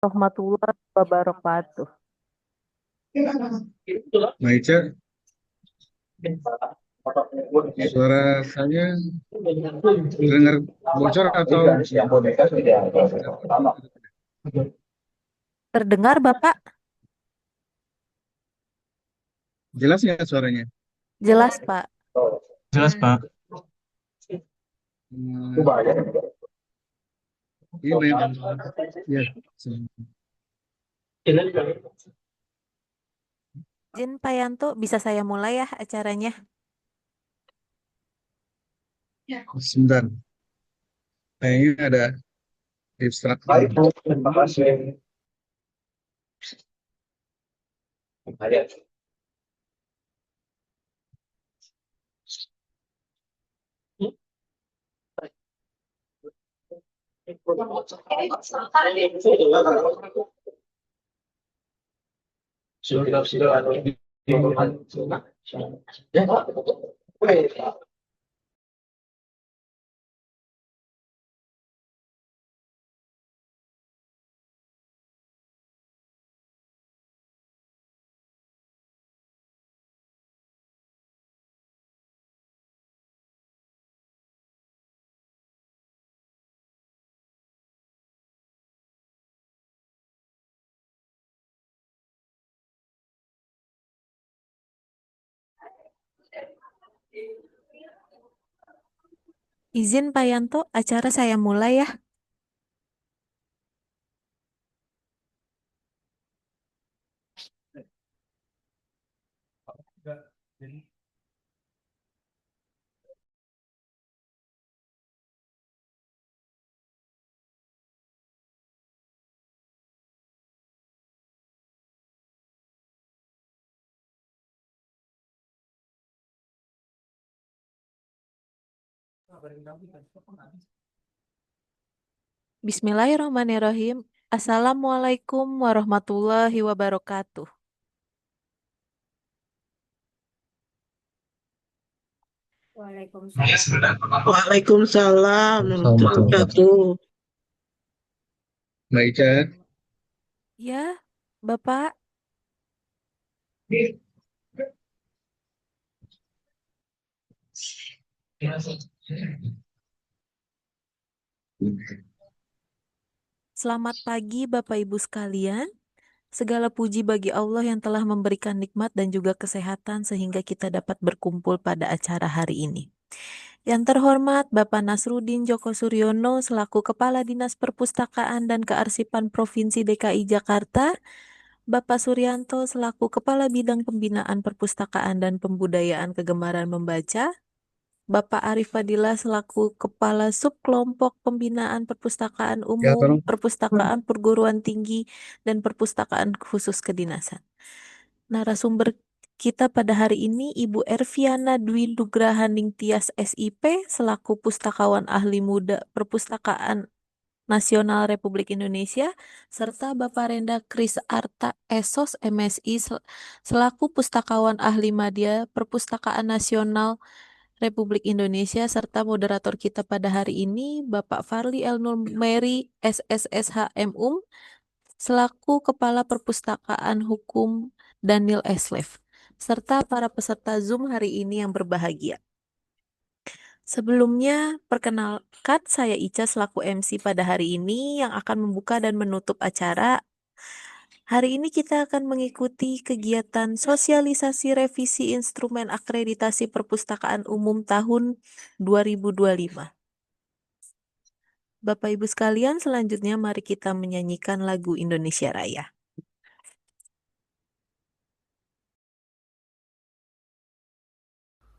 Warahmatullahi wabarakatuh. Maica, suara saya terdengar bocor atau Terdengar, Bapak? jelas ya suaranya? Jelas, Pak. Jelas, Pak. Hmm, Ini memang ya. Izin Pak Yanto, bisa saya mulai ya acaranya? Sebentar, kayaknya ada distraksi. Terima kasih. Izin Pak Yanto, acara saya mulai ya. Bismillahirrahmanirrahim. Assalamualaikum warahmatullahi wabarakatuh. Waalaikumsalam warahmatullahi wabarakatuh. Maica, Ya, Bapak. Selamat pagi Bapak Ibu sekalian. Segala puji bagi Allah yang telah memberikan nikmat dan juga kesehatan sehingga kita dapat berkumpul pada acara hari ini. Yang terhormat Bapak Nasruddin Djoko Suryono selaku Kepala Dinas Perpustakaan dan Kearsipan Provinsi DKI Jakarta, Bapak Suryanto selaku Kepala Bidang Pembinaan Perpustakaan dan Pembudayaan Kegemaran Membaca, Bapak Arif Fadilah selaku Kepala Subkelompok Pembinaan Perpustakaan ya Umum, tolong. Perpustakaan Perguruan Tinggi, dan Perpustakaan Khusus Kedinasan. Narasumber kita pada hari ini Ibu Erviana Dwi Nugraha Ningtyas SIP selaku Pustakawan Ahli Muda Perpustakaan Nasional Republik Indonesia, serta Bapak Renda Kris Arta Esos MSI selaku Pustakawan Ahli Madya Perpustakaan Nasional Republik Indonesia, serta moderator kita pada hari ini Bapak Farli Elnur Meri SSSH selaku Kepala Perpustakaan Hukum Daniel Eslev, serta para peserta Zoom hari ini yang berbahagia. Sebelumnya, perkenalkan saya Ica selaku MC pada hari ini yang akan membuka dan menutup acara. Hari ini kita akan mengikuti kegiatan sosialisasi revisi instrumen akreditasi perpustakaan umum tahun 2025. Bapak Ibu sekalian, selanjutnya mari kita menyanyikan lagu Indonesia Raya.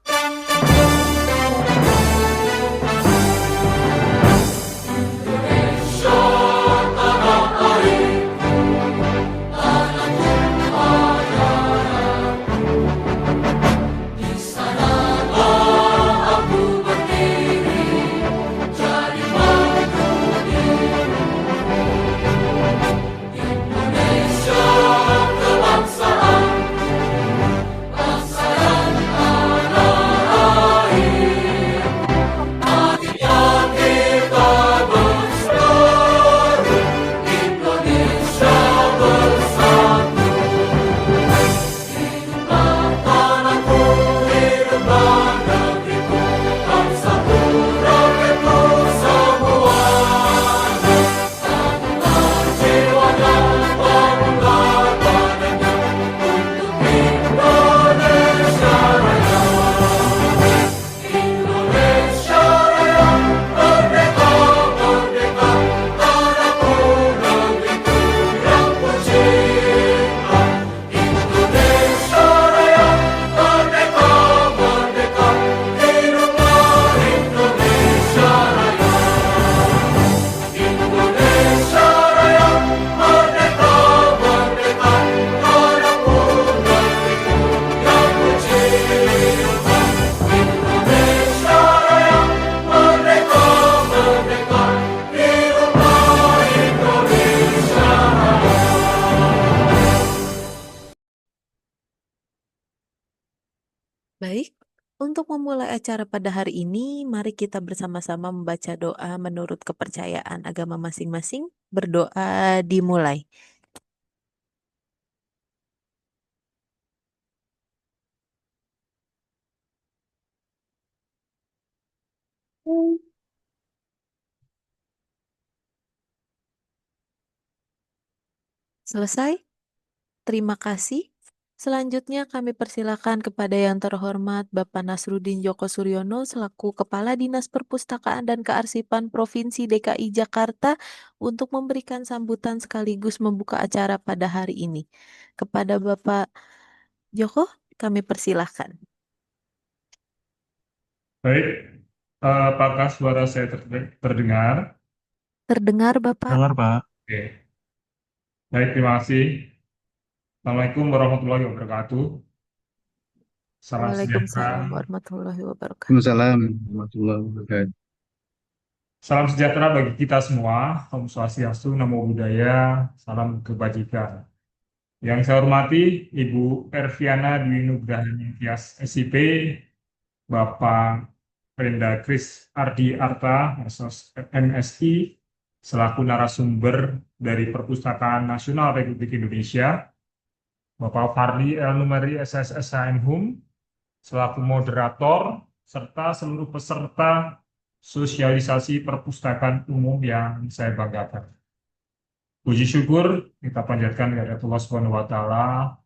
Indonesia Baik, untuk memulai acara pada hari ini, mari kita bersama-sama membaca doa menurut kepercayaan agama masing-masing. Berdoa dimulai. Selesai? Terima kasih. Selanjutnya kami persilakan kepada yang terhormat Bapak Nasruddin Djoko Suryono selaku Kepala Dinas Perpustakaan dan Kearsipan Provinsi DKI Jakarta untuk memberikan sambutan sekaligus membuka acara pada hari ini. Kepada Bapak Joko, kami persilahkan. Baik, apakah suara saya terdengar? Terdengar Bapak? Dengar, Pak. Oke, baik, terima kasih. Assalamualaikum warahmatullahi wabarakatuh. Salam Waalaikumsalam sejahtera. warahmatullahi wabarakatuh. Waalaikumsalam warahmatullahi wabarakatuh. Salam sejahtera bagi kita semua. Om Swastiastu, Namo Buddhaya, salam kebajikan. Yang saya hormati Ibu Erviana Dwi Nugrahani Tias SIP, Bapak Penda Kris Ardi Arta, MSI, selaku narasumber dari Perpustakaan Nasional Republik Indonesia, Bapak Farli El Numeri SSSHM, selaku moderator, serta seluruh peserta sosialisasi perpustakaan umum yang saya banggakan. Puji syukur kita panjatkan kepada Allah Subhanahu wa Ta'ala,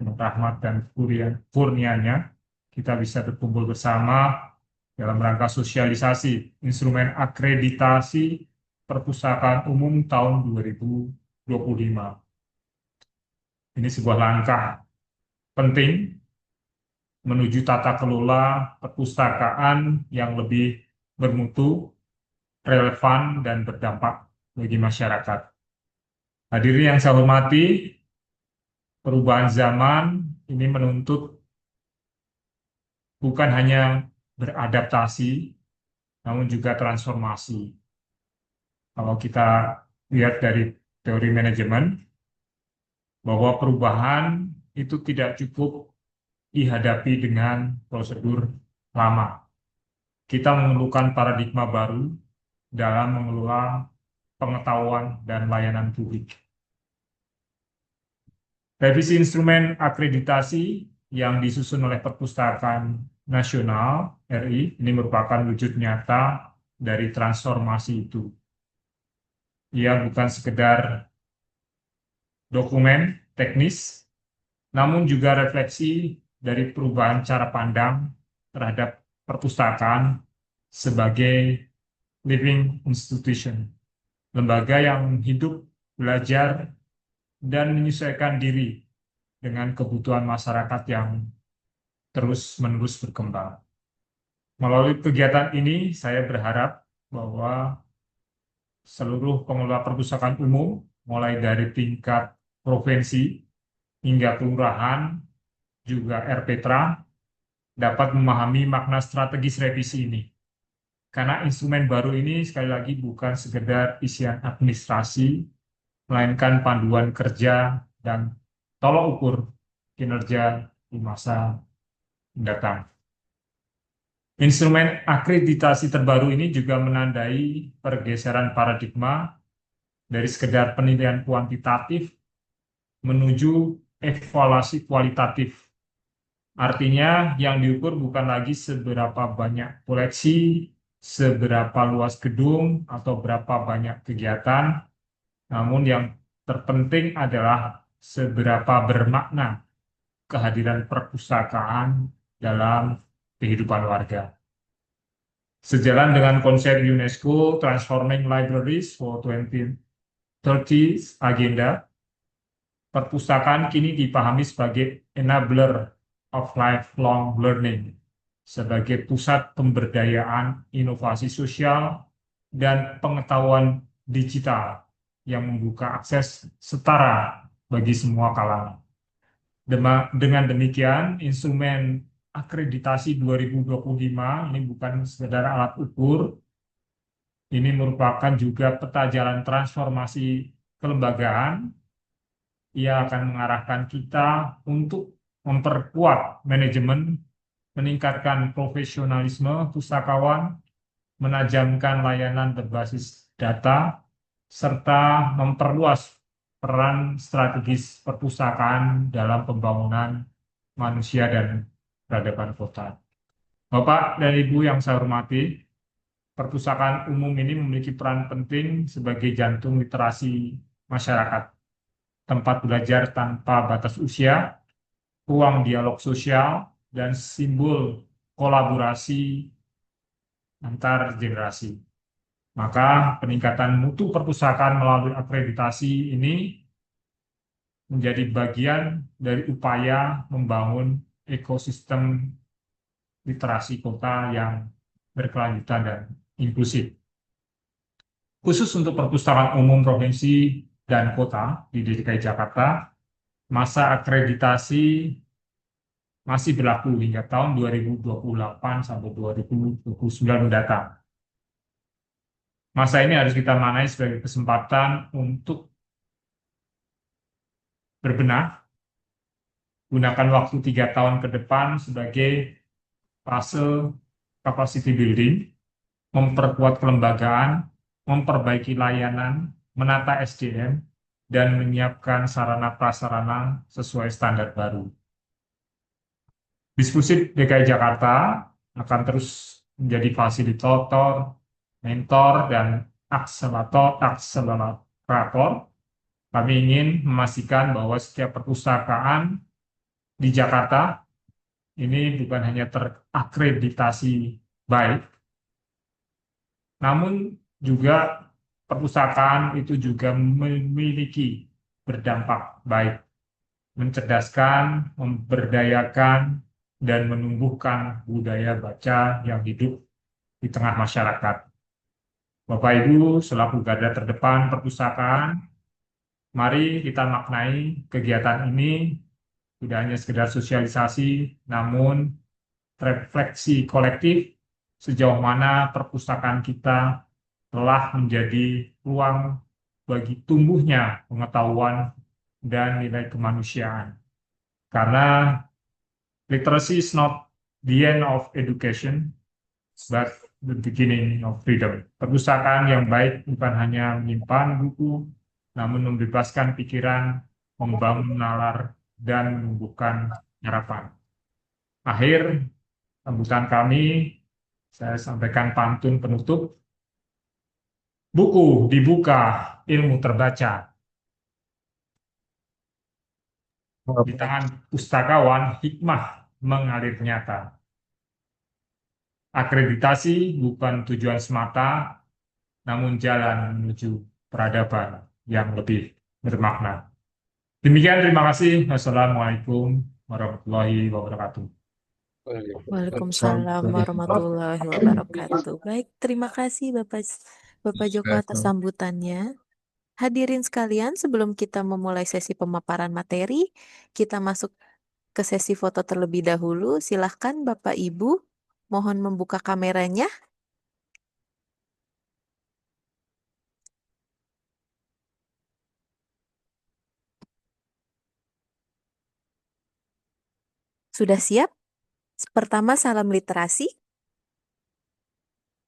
dengan rahmat dan kurnianya, kita bisa berkumpul bersama dalam rangka sosialisasi instrumen akreditasi perpustakaan umum tahun 2025. Ini sebuah langkah penting menuju tata kelola perpustakaan yang lebih bermutu, relevan, dan berdampak bagi masyarakat. Hadirin yang saya hormati, perubahan zaman ini menuntut bukan hanya beradaptasi, namun juga transformasi. Kalau kita lihat dari teori manajemen, bahwa perubahan itu tidak cukup dihadapi dengan prosedur lama. Kita memerlukan paradigma baru dalam mengelola pengetahuan dan layanan publik. Revisi instrumen akreditasi yang disusun oleh Perpustakaan Nasional RI ini merupakan wujud nyata dari transformasi itu. Ia bukan sekedar dokumen teknis, namun juga refleksi dari perubahan cara pandang terhadap perpustakaan sebagai living institution, lembaga yang hidup, belajar, dan menyesuaikan diri dengan kebutuhan masyarakat yang terus-menerus berkembang. Melalui kegiatan ini, saya berharap bahwa seluruh pengelola perpustakaan umum, mulai dari tingkat provinsi hingga kelurahan, juga RPTRA, dapat memahami makna strategis revisi ini. Karena instrumen baru ini sekali lagi bukan sekedar isian administrasi, melainkan panduan kerja dan tolok ukur kinerja di masa mendatang. Instrumen akreditasi terbaru ini juga menandai pergeseran paradigma dari sekedar penilaian kuantitatif menuju evaluasi kualitatif. Artinya yang diukur bukan lagi seberapa banyak koleksi, seberapa luas gedung, atau berapa banyak kegiatan, namun yang terpenting adalah seberapa bermakna kehadiran perpustakaan dalam kehidupan warga. Sejalan dengan konsep UNESCO Transforming Libraries for 2030 Agenda, perpustakaan kini dipahami sebagai enabler of lifelong learning, sebagai pusat pemberdayaan inovasi sosial dan pengetahuan digital yang membuka akses setara bagi semua kalangan. Dengan demikian, instrumen akreditasi 2025 ini bukan sekedar alat ukur, ini merupakan juga peta jalan transformasi kelembagaan. Ia akan mengarahkan kita untuk memperkuat manajemen meningkatkan profesionalisme pustakawan, menajamkan layanan berbasis data, serta memperluas peran strategis perpustakaan dalam pembangunan manusia dan peradaban kota. Bapak dan Ibu yang saya hormati, perpustakaan umum ini memiliki peran penting sebagai jantung literasi masyarakat, tempat belajar tanpa batas usia, ruang dialog sosial, dan simbol kolaborasi antar generasi. Maka peningkatan mutu perpustakaan melalui akreditasi ini menjadi bagian dari upaya membangun ekosistem literasi kota yang berkelanjutan dan inklusif. Khusus untuk perpustakaan umum provinsi dan kota di DKI Jakarta, masa akreditasi masih berlaku hingga tahun 2028 sampai 2029 mendatang. Masa ini harus kita maknai sebagai kesempatan untuk berbenah, gunakan waktu 3 tahun ke depan sebagai fase capacity building, memperkuat kelembagaan, memperbaiki layanan, menata SDM, dan menyiapkan sarana prasarana sesuai standar baru. Diskusi DKI Jakarta akan terus menjadi fasilitator, mentor, dan akselerator. Kami ingin memastikan bahwa setiap perpustakaan di Jakarta ini bukan hanya terakreditasi baik, namun juga perpustakaan itu juga memiliki berdampak baik, mencerdaskan, memberdayakan, dan menumbuhkan budaya baca yang hidup di tengah masyarakat. Bapak Ibu, selaku garda terdepan perpustakaan, mari kita maknai kegiatan ini tidak hanya sekedar sosialisasi, namun refleksi kolektif sejauh mana perpustakaan kita telah menjadi ruang bagi tumbuhnya pengetahuan dan nilai kemanusiaan. Karena literacy is not the end of education, but the beginning of freedom. Perpustakaan yang baik bukan hanya menyimpan buku, namun membebaskan pikiran, membangun nalar, dan menumbuhkan harapan. Akhir sambutan kami, saya sampaikan pantun penutup. Buku dibuka, ilmu terbaca. Di tangan pustakawan, hikmah mengalir nyata. Akreditasi bukan tujuan semata, namun jalan menuju peradaban yang lebih bermakna. Demikian, terima kasih. Wassalamualaikum warahmatullahi wabarakatuh. Waalaikumsalam warahmatullahi wabarakatuh. Baik, terima kasih Bapak Joko atas sambutannya. Hadirin sekalian, sebelum kita memulai sesi pemaparan materi, kita masuk ke sesi foto terlebih dahulu. Silahkan Bapak Ibu, mohon membuka kameranya. Sudah siap? Pertama, salam literasi.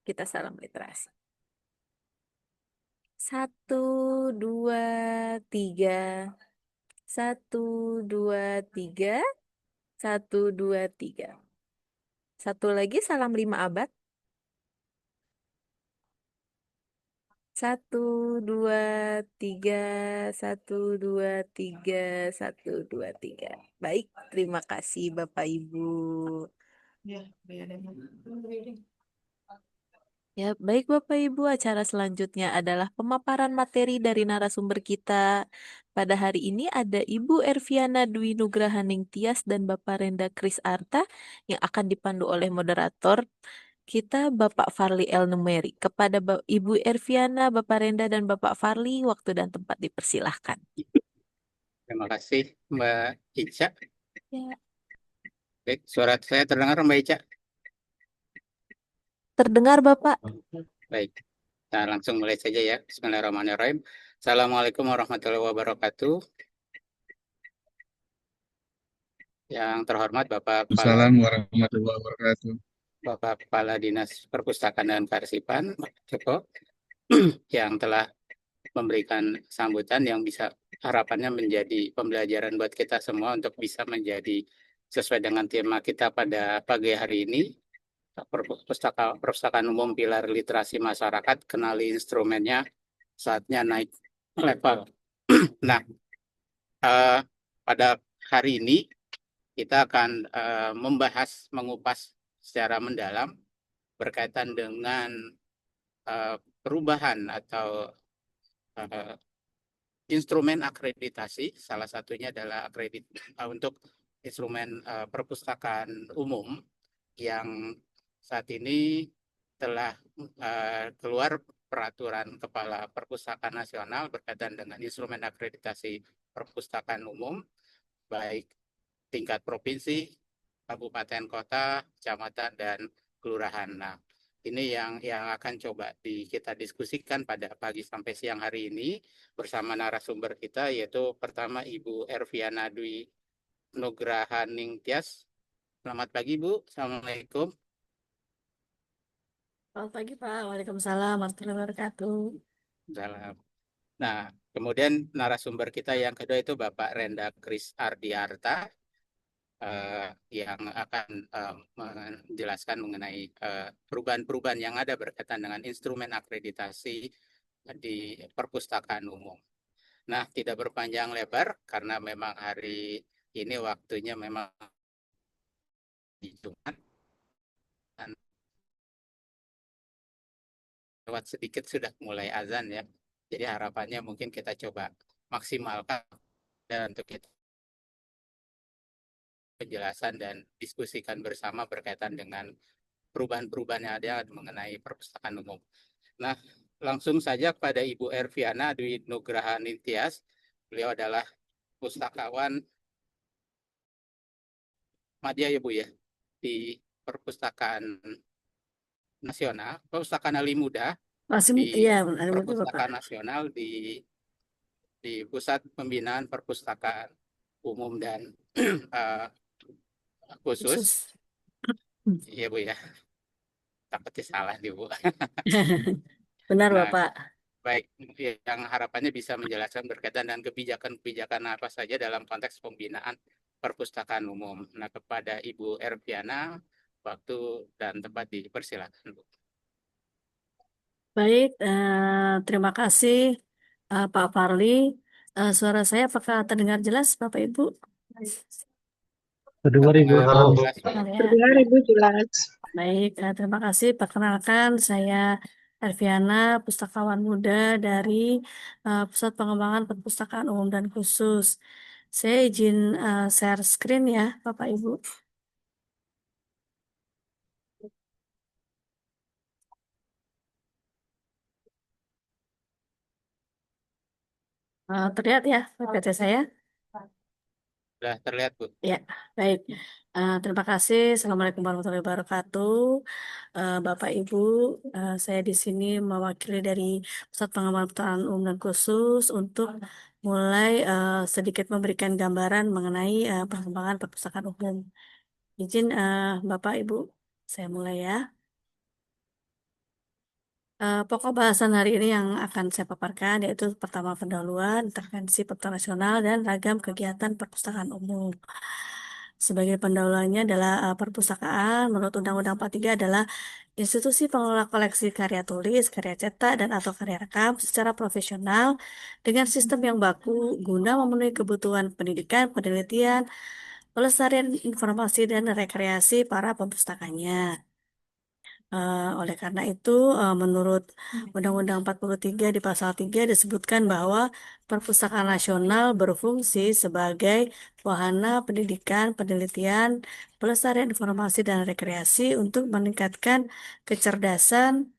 Kita salam literasi. 1, 2, 3. 1, 2, 3. 1, 2, 3. Satu lagi, salam 5 abad. 1, 2, 3. 1, 2, 3. 1, 2, 3. Baik, terima kasih Bapak Ibu. Ya, baik Bapak Ibu, acara selanjutnya adalah pemaparan materi dari narasumber kita. Pada hari ini ada Ibu Erviana Dwi Nugrahaning Tias dan Bapak Renda Kris Arta yang akan dipandu oleh moderator kita Bapak Farli El Numeri. Kepada Ibu Erviana, Bapak Renda, dan Bapak Farli, waktu dan tempat dipersilahkan. Terima kasih Mbak Ica. Ya. Baik, suara saya terdengar Mbak Ica? Terdengar Bapak? Baik, kita langsung mulai saja ya. Bismillahirrahmanirrahim. Assalamualaikum warahmatullahi wabarakatuh. Yang terhormat Assalamualaikum warahmatullahi wabarakatuh. Bapak Kepala Dinas Perpustakaan dan Kearsipan, Pak Joko, yang telah memberikan sambutan yang bisa harapannya menjadi pembelajaran buat kita semua untuk bisa menjadi sesuai dengan tema kita pada pagi hari ini, perpustakaan umum pilar literasi masyarakat, kenali instrumennya, saatnya naik level. Nah, pada hari ini kita akan mengupas secara mendalam berkaitan dengan perubahan atau instrumen akreditasi. Salah satunya adalah untuk instrumen perpustakaan umum yang saat ini telah keluar peraturan Kepala Perpustakaan Nasional berkaitan dengan instrumen akreditasi perpustakaan umum, baik tingkat provinsi, kabupaten, kota, kecamatan, dan kelurahan. Nah, ini yang akan coba kita diskusikan pada pagi sampai siang hari ini bersama narasumber kita, yaitu pertama Ibu Erviana Dwi Nugrahaning Tias. Selamat pagi, Bu. Assalamualaikum. Selamat pagi Pak, Waalaikumsalam warahmatullahi wabarakatuh. Salam. Nah, kemudian narasumber kita yang kedua itu Bapak Renda Kris Ardiarta, yang akan menjelaskan mengenai perubahan-perubahan yang ada berkaitan dengan instrumen akreditasi di perpustakaan umum. Nah, tidak berpanjang lebar karena memang hari ini waktunya memang di Jumat dan lewat sedikit sudah mulai azan ya. Jadi harapannya mungkin kita coba maksimalkan dan untuk kita penjelasan dan diskusikan bersama berkaitan dengan perubahan-perubahan yang ada mengenai perpustakaan umum. Nah, langsung saja kepada Ibu Erviana Dwi Nugraha Nintias. Beliau adalah pustakawan madya ya Bu ya, di Perpustakaan Nasional, Perpustakaan Ali Muda Masih, di iya, ada betul Bapak. Perpustakaan Nasional di Pusat Pembinaan Perpustakaan Umum dan khusus. Iya Bu ya, takutnya salah nih Bu. Benar Nah, Bapak. baik, yang harapannya bisa menjelaskan berkaitan dengan kebijakan-kebijakan apa saja dalam konteks pembinaan perpustakaan umum. Nah, kepada Ibu Erviana, waktu dan tempat dipersilakan, Bu. Baik, terima kasih Pak Farli. Suara saya apakah terdengar jelas Bapak Ibu? Terdengar Ibu. Jelas, Bu. Benar ya. Terdengar Ibu jelas. Baik, terima kasih. Perkenalkan, saya Erviana, pustakawan muda dari Pusat Pengembangan Perpustakaan Umum dan Khusus. Saya izin share screen ya, Bapak Ibu. Terlihat ya PPT saya? Sudah terlihat, Bu. Ya, baik. Terima kasih. Assalamualaikum warahmatullahi wabarakatuh. Bapak Ibu, saya di sini mewakili dari Pusat Pengembangan Perpustakaan Umum dan Khusus untuk mulai sedikit memberikan gambaran mengenai perkembangan perpustakaan umum. Izin Bapak Ibu, saya mulai ya. Pokok bahasan hari ini yang akan saya paparkan yaitu pertama pendahuluan, intervensi perpustakaan nasional, dan ragam kegiatan perpustakaan umum. Sebagai pendahuluannya adalah perpustakaan menurut Undang-Undang 43 adalah institusi pengelola koleksi karya tulis, karya cetak, dan atau karya rekam secara profesional dengan sistem yang baku guna memenuhi kebutuhan pendidikan, penelitian, pelestarian informasi, dan rekreasi para pemustakanya. Oleh karena itu, menurut Undang-Undang 43 di pasal 3 disebutkan bahwa perpustakaan nasional berfungsi sebagai wahana pendidikan, penelitian, pelestarian informasi, dan rekreasi untuk meningkatkan kecerdasan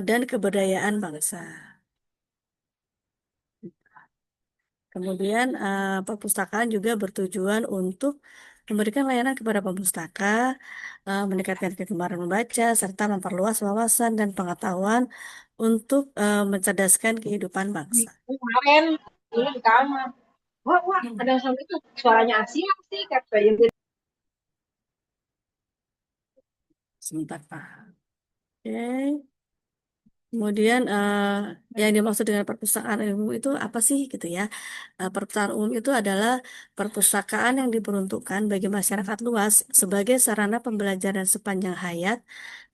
dan kebudayaan bangsa. Kemudian, perpustakaan juga bertujuan untuk memberikan layanan kepada pemustaka, meningkatkan kegemaran membaca, serta memperluas wawasan dan pengetahuan untuk mencerdaskan kehidupan bangsa. Kemarin dulu di kamar. Wah, wah, ada yang sampai itu suaranya Asia sih, kayak Sebentar, Pak. Oke. Kemudian yang dimaksud dengan perpustakaan umum itu apa sih gitu ya? Perpustakaan umum itu adalah perpustakaan yang diperuntukkan bagi masyarakat luas sebagai sarana pembelajaran sepanjang hayat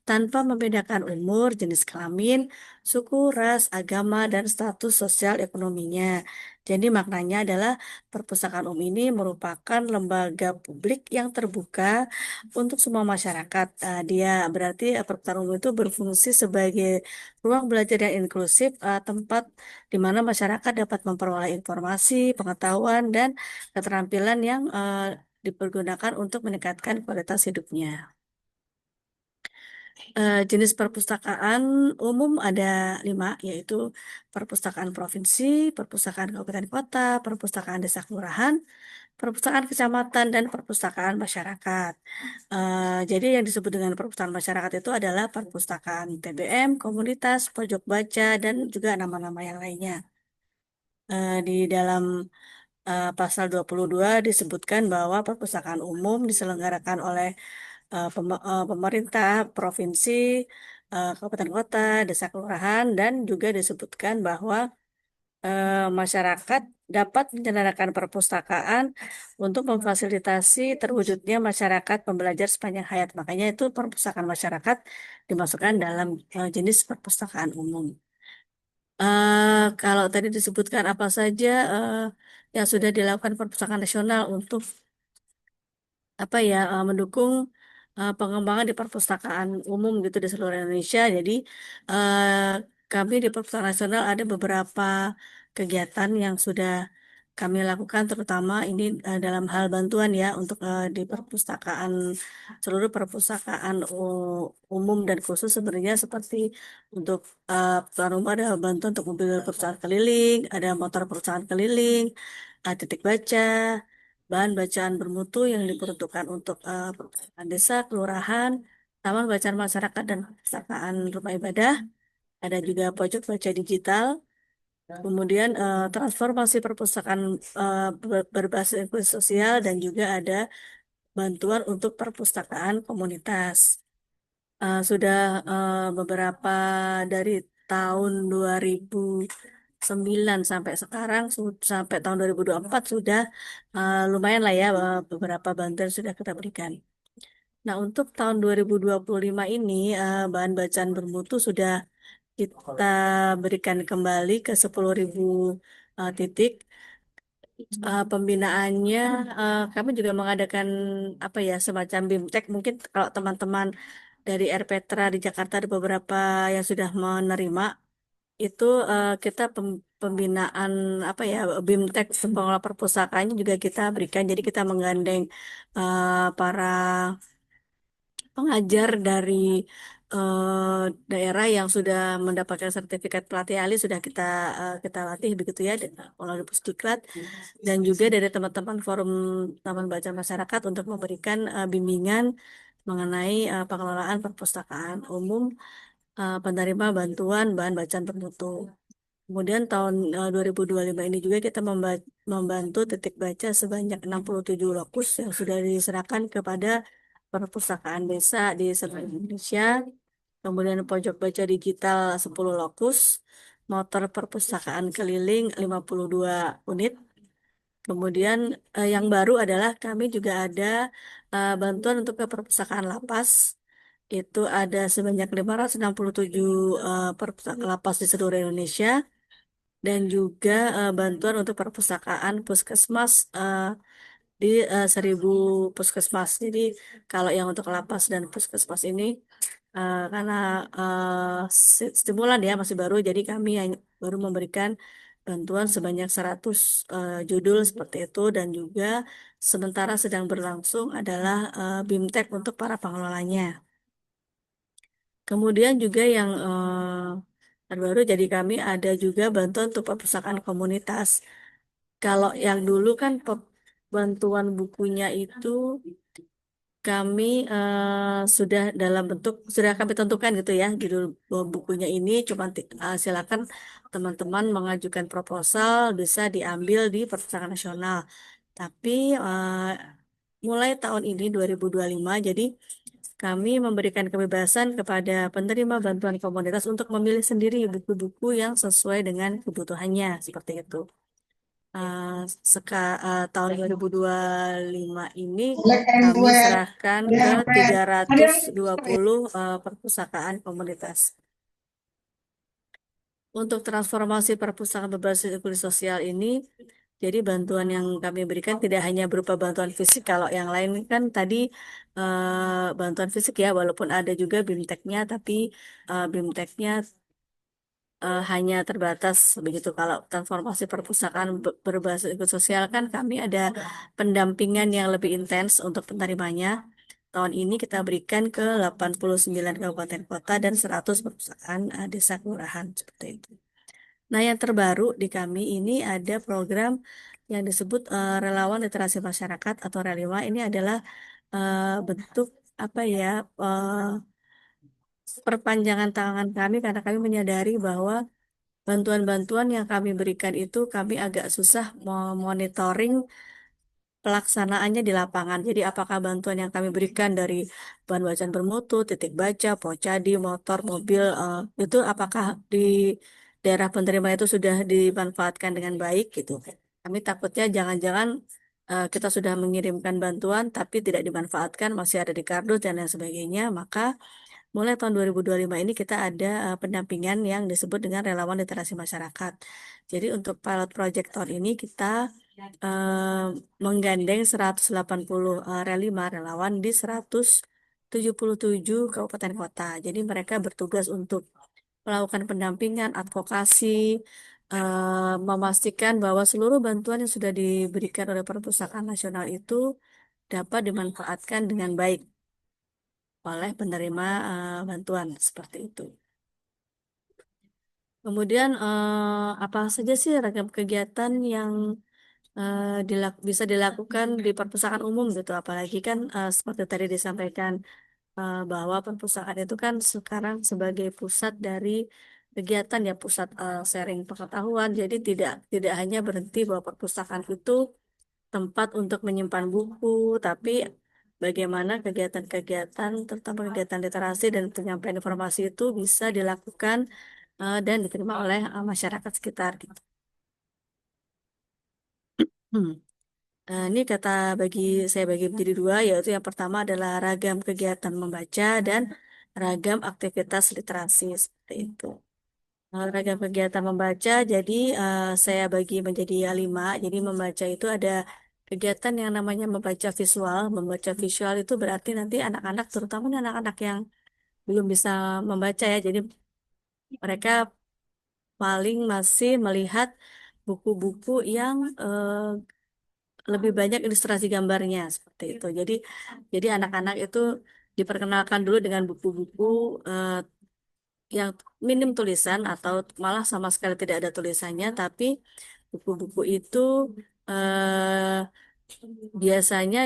tanpa membedakan umur, jenis kelamin, suku, ras, agama, dan status sosial ekonominya. Jadi maknanya adalah perpustakaan umum ini merupakan lembaga publik yang terbuka untuk semua masyarakat. Dia berarti perpustakaan umum itu berfungsi sebagai ruang belajar yang inklusif, tempat di mana masyarakat dapat memperoleh informasi, pengetahuan, dan keterampilan yang dipergunakan untuk meningkatkan kualitas hidupnya. Jenis perpustakaan umum ada 5, yaitu perpustakaan provinsi, perpustakaan kabupaten kota, perpustakaan desa kelurahan, perpustakaan kecamatan, dan perpustakaan masyarakat. Jadi yang disebut dengan perpustakaan masyarakat itu adalah perpustakaan TBM, komunitas, pojok baca, dan juga nama-nama yang lainnya. Di dalam pasal 22 disebutkan bahwa perpustakaan umum diselenggarakan oleh pemerintah provinsi, kabupaten kota, desa kelurahan, dan juga disebutkan bahwa masyarakat dapat menyelenggarakan perpustakaan untuk memfasilitasi terwujudnya masyarakat pembelajar sepanjang hayat. Makanya itu perpustakaan masyarakat dimasukkan dalam jenis perpustakaan umum. Kalau tadi disebutkan apa saja yang sudah dilakukan perpustakaan nasional untuk apa ya mendukung pengembangan di perpustakaan umum gitu di seluruh Indonesia. Jadi eh, kami di Perpustakaan Nasional ada beberapa kegiatan yang sudah kami lakukan, terutama ini dalam hal bantuan ya untuk di perpustakaan seluruh perpustakaan umum dan khusus sebenarnya seperti untuk perpustakaan umum ada bantuan untuk mobil perpustakaan keliling, ada motor perpustakaan keliling, titik baca, bahan bacaan bermutu yang diperuntukkan untuk perpustakaan desa, kelurahan, taman bacaan masyarakat dan perpustakaan rumah ibadah. Ada juga pojok baca digital. Kemudian transformasi perpustakaan berbasis inklusi sosial dan juga ada bantuan untuk perpustakaan komunitas. Sudah beberapa dari tahun 2009 sampai sekarang sampai tahun 2024 sudah lumayan lah ya beberapa bantuan sudah kita berikan. Nah, untuk tahun 2025 ini bahan bacaan bermutu sudah kita berikan kembali ke 10.000 titik. Pembinaannya kami juga mengadakan apa ya semacam BIMTEK. Mungkin kalau teman-teman dari RPTRA di Jakarta ada beberapa yang sudah menerima itu kita pembinaan apa ya BIMTEK pengelola perpustakaannya juga kita berikan. Jadi kita menggandeng para pengajar dari daerah yang sudah mendapatkan sertifikat pelatih ahli sudah kita latih begitu ya melalui Pusdiklat dan juga dari teman-teman forum Taman Baca Masyarakat untuk memberikan bimbingan mengenai pengelolaan perpustakaan umum penerima bantuan bahan bacaan bermutu. Kemudian tahun 2025 ini juga kita membantu titik baca sebanyak 67 lokus yang sudah diserahkan kepada perpustakaan desa di seluruh Indonesia. Kemudian pojok baca digital 10 lokus, motor perpustakaan keliling 52 unit. Kemudian yang baru adalah kami juga ada bantuan untuk ke perpustakaan lapas. Itu ada sebanyak 567 perpustakaan lapas di seluruh Indonesia dan juga bantuan untuk perpustakaan puskesmas di 1.000 puskesmas. Jadi kalau yang untuk lapas dan puskesmas ini karena stimulan ya masih baru, jadi kami yang baru memberikan bantuan sebanyak 100 judul seperti itu dan juga sementara sedang berlangsung adalah BIMTEK untuk para pengelolanya. Kemudian juga yang terbaru jadi kami ada juga bantuan untuk perpustakaan komunitas. Kalau yang dulu kan bantuan bukunya itu kami sudah dalam bentuk sudah kami tentukan gitu ya judul bukunya ini. Cuma silakan teman-teman mengajukan proposal bisa diambil di Perpustakaan Nasional. Tapi mulai tahun ini 2025, jadi kami memberikan kebebasan kepada penerima bantuan komunitas untuk memilih sendiri buku-buku yang sesuai dengan kebutuhannya seperti itu. Eh, tahun 2025 ini kami serahkan ke 320 perpustakaan komunitas. Untuk transformasi perpustakaan berbasis inklusi sosial ini, jadi bantuan yang kami berikan tidak hanya berupa bantuan fisik, kalau yang lain kan tadi bantuan fisik ya, walaupun ada juga BIMTEK-nya, tapi BIMTEK-nya hanya terbatas begitu. Kalau transformasi perpustakaan berbasis inklusi sosial kan kami ada pendampingan yang lebih intens untuk penerimanya. Tahun ini kita berikan ke 89 kabupaten kota dan 100 perpustakaan desa kelurahan seperti itu. Nah, yang terbaru di kami ini ada program yang disebut relawan literasi masyarakat atau Relima. Ini adalah bentuk apa ya perpanjangan tangan kami karena kami menyadari bahwa bantuan-bantuan yang kami berikan itu kami agak susah monitoring pelaksanaannya di lapangan. Jadi apakah bantuan yang kami berikan dari bahan bacaan bermutu, titik baca, pocadi, motor, mobil, itu apakah di daerah penerima itu sudah dimanfaatkan dengan baik gitu. Kami takutnya jangan-jangan kita sudah mengirimkan bantuan tapi tidak dimanfaatkan, masih ada di kardus dan lain sebagainya. Maka mulai tahun 2025 ini kita ada pendampingan yang disebut dengan relawan literasi masyarakat. Jadi untuk pilot project tahun ini kita eh, menggandeng 180 relima relawan di 177 kabupaten kota. Jadi mereka bertugas untuk melakukan pendampingan, advokasi, memastikan bahwa seluruh bantuan yang sudah diberikan oleh Perpustakaan Nasional itu dapat dimanfaatkan dengan baik oleh penerima bantuan seperti itu. Kemudian apa saja sih ragam kegiatan yang bisa dilakukan di perpustakaan umum gitu, apalagi kan seperti tadi disampaikan bahwa perpustakaan itu kan sekarang sebagai pusat dari kegiatan ya, pusat sharing pengetahuan. Jadi tidak hanya berhenti bahwa perpustakaan itu tempat untuk menyimpan buku, tapi bagaimana kegiatan-kegiatan, terutama kegiatan literasi dan penyampaian informasi itu bisa dilakukan dan diterima oleh masyarakat sekitar gitu. Hmm. Ini saya bagi menjadi dua, yaitu yang pertama adalah ragam kegiatan membaca dan ragam aktivitas literasi seperti itu. Ragam kegiatan membaca, jadi saya bagi menjadi 5. Jadi membaca itu ada kegiatan yang namanya membaca visual. Membaca visual itu berarti nanti anak-anak, terutama anak-anak yang belum bisa membaca ya. Jadi mereka paling masih melihat buku-buku yang lebih banyak ilustrasi gambarnya seperti itu. Jadi anak-anak itu diperkenalkan dulu dengan buku-buku yang minim tulisan atau malah sama sekali tidak ada tulisannya, tapi buku-buku itu eh, biasanya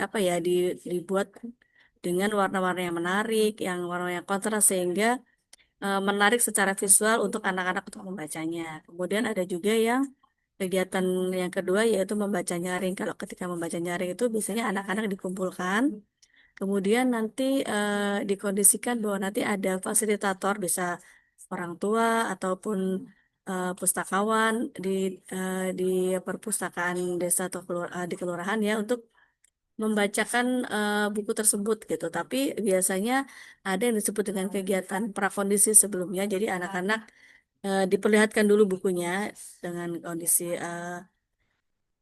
apa ya dibuat dengan warna-warna yang menarik, yang warna yang kontras sehingga menarik secara visual untuk anak-anak untuk membacanya. Kemudian ada juga yang kegiatan yang kedua yaitu membaca nyaring. Kalau ketika membaca nyaring itu biasanya anak-anak dikumpulkan, kemudian nanti dikondisikan bahwa nanti ada fasilitator, bisa orang tua ataupun pustakawan di perpustakaan desa atau di kelurahan ya untuk membacakan buku tersebut gitu. Tapi biasanya ada yang disebut dengan kegiatan prakondisi sebelumnya. Jadi anak-anak diperlihatkan dulu bukunya dengan kondisi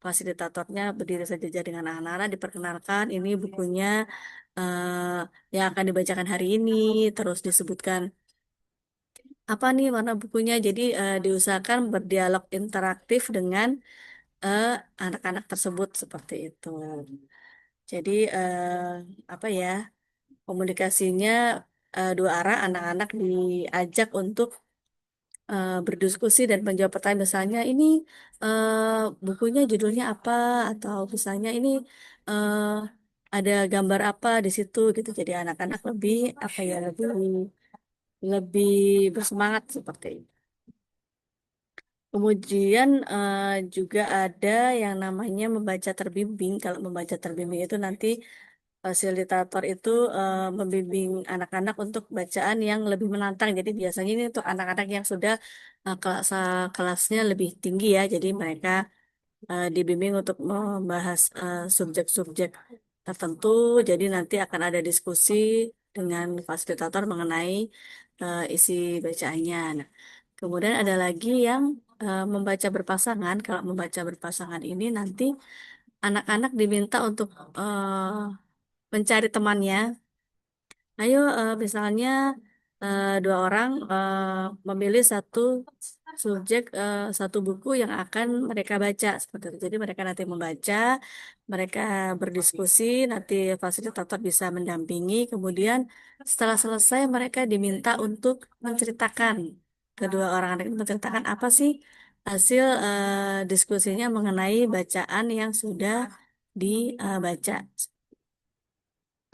fasilitatornya berdiri sejajar dengan anak-anak, diperkenalkan ini bukunya yang akan dibacakan hari ini, terus disebutkan apa nih warna bukunya. Jadi diusahakan berdialog interaktif dengan eh, anak-anak tersebut seperti itu. Jadi apa ya, komunikasinya dua arah, anak-anak diajak untuk berdiskusi dan menjawab pertanyaan, misalnya ini bukunya judulnya apa, atau misalnya ini eh, ada gambar apa di situ gitu. Jadi anak-anak lebih apa ya lebih lebih bersemangat seperti itu. Kemudian juga ada yang namanya membaca terbimbing. Kalau membaca terbimbing itu nanti fasilitator itu membimbing anak-anak untuk bacaan yang lebih menantang. Jadi biasanya ini untuk anak-anak yang sudah kelasnya lebih tinggi ya. Jadi mereka dibimbing untuk membahas subjek-subjek tertentu. Jadi nanti akan ada diskusi dengan fasilitator mengenai isi bacaannya. Nah, kemudian ada lagi yang membaca berpasangan. Kalau membaca berpasangan ini nanti anak-anak diminta untuk mencari temannya. Ayo, misalnya dua orang memilih satu subjek, satu buku yang akan mereka baca seperti itu. Jadi mereka nanti membaca, mereka berdiskusi, nanti fasilitator bisa mendampingi. Kemudian setelah selesai mereka diminta untuk menceritakan kedua orang anak itu menceritakan apa sih hasil diskusinya mengenai bacaan yang sudah dibaca.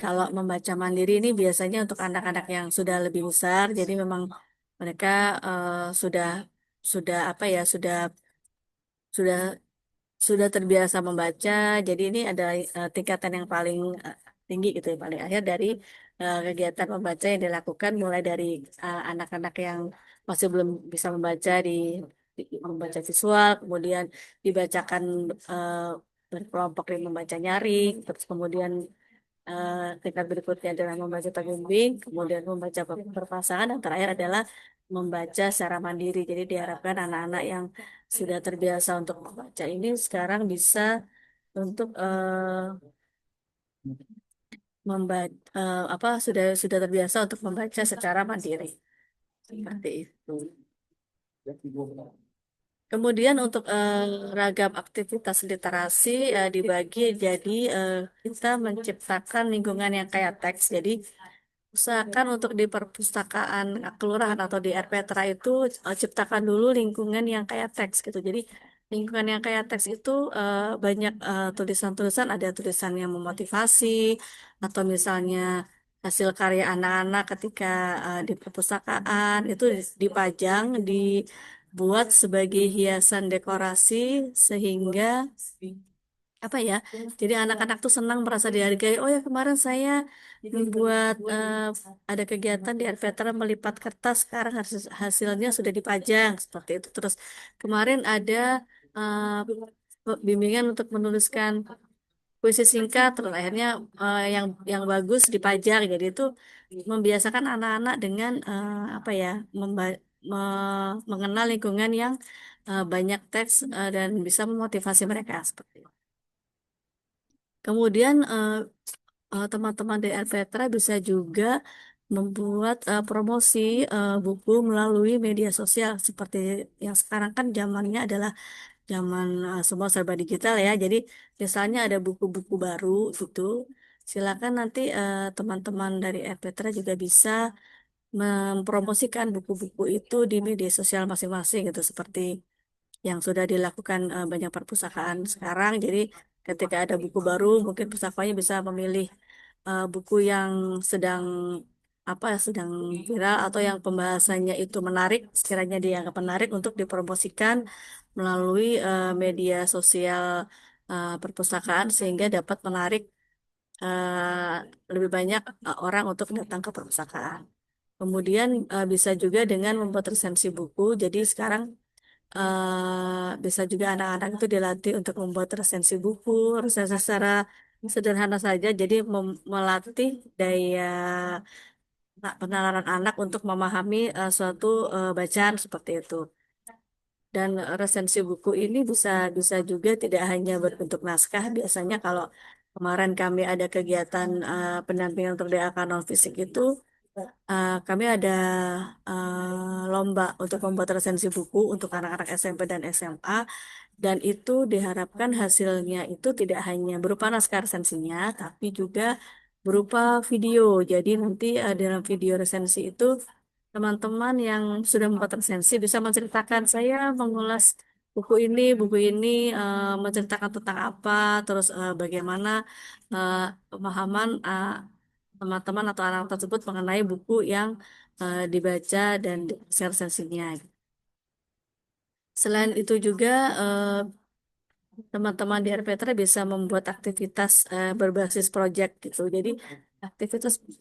Kalau membaca mandiri ini biasanya untuk anak-anak yang sudah lebih besar, jadi memang mereka sudah apa ya sudah sudah terbiasa membaca. Jadi ini ada tingkatan yang paling tinggi gitu ya, paling akhir dari kegiatan membaca yang dilakukan mulai dari anak-anak yang masih belum bisa membaca membaca visual, kemudian dibacakan uh, berkelompok yang membaca nyaring, terus kemudian tingkat berikutnya adalah membaca terbimbing, kemudian membaca berpasangan, dan terakhir adalah membaca secara mandiri. Jadi diharapkan anak-anak yang sudah terbiasa untuk membaca ini sekarang bisa untuk membaca apa sudah terbiasa untuk membaca secara mandiri. Seperti itu. Kemudian untuk ragam aktivitas literasi dibagi jadi kita menciptakan lingkungan yang kayak teks. Jadi usahakan untuk di perpustakaan kelurahan atau di RPTRA itu ciptakan dulu lingkungan yang kayak teks gitu. Jadi lingkungan yang kayak teks itu banyak tulisan-tulisan, ada tulisan yang memotivasi atau misalnya hasil karya anak-anak ketika di perpustakaan itu dipajang, dibuat sebagai hiasan dekorasi sehingga apa ya? Jadi anak-anak tuh senang merasa dihargai. Oh ya kemarin saya membuat ada kegiatan di RPTRA melipat kertas. Sekarang hasilnya sudah dipajang seperti itu. Terus kemarin ada bimbingan untuk menuliskan puisi singkat. Terus akhirnya yang bagus dipajang. Jadi itu membiasakan anak-anak dengan apa ya? Mengenal lingkungan yang banyak teks dan bisa memotivasi mereka seperti itu. Kemudian teman-teman di Elvetra bisa juga membuat promosi buku melalui media sosial seperti yang sekarang kan zamannya adalah zaman semua serba digital ya. Jadi misalnya ada buku-buku baru gitu, silakan nanti teman-teman dari Elvetra juga bisa mempromosikan buku-buku itu di media sosial masing-masing gitu seperti yang sudah dilakukan banyak perpustakaan sekarang. Jadi ketika ada buku baru, mungkin pustakanya bisa memilih buku yang sedang sedang viral atau yang pembahasannya itu menarik, sekiranya dianggap menarik untuk dipromosikan melalui media sosial perpustakaan sehingga dapat menarik lebih banyak orang untuk datang ke perpustakaan. Kemudian bisa juga dengan membuat resensi buku. Jadi sekarang bisa juga anak-anak itu dilatih untuk membuat resensi buku, resensi secara sederhana saja. Jadi melatih daya penalaran anak untuk memahami suatu bacaan seperti itu. Dan resensi buku ini bisa bisa juga tidak hanya berbentuk naskah. Biasanya kalau kemarin kami ada kegiatan pendampingan untuk DAK non fisik itu kami ada lomba untuk membuat resensi buku untuk anak-anak SMP dan SMA, dan itu diharapkan hasilnya itu tidak hanya berupa naskah resensinya, tapi juga berupa video. Jadi nanti dalam video resensi itu teman-teman yang sudah membuat resensi bisa menceritakan saya mengulas buku ini menceritakan tentang apa, terus bagaimana pemahaman teman-teman atau anak tersebut mengenai buku yang dibaca dan share sesinya. Selain itu juga teman-teman di RPTRA bisa membuat aktivitas berbasis project gitu. Jadi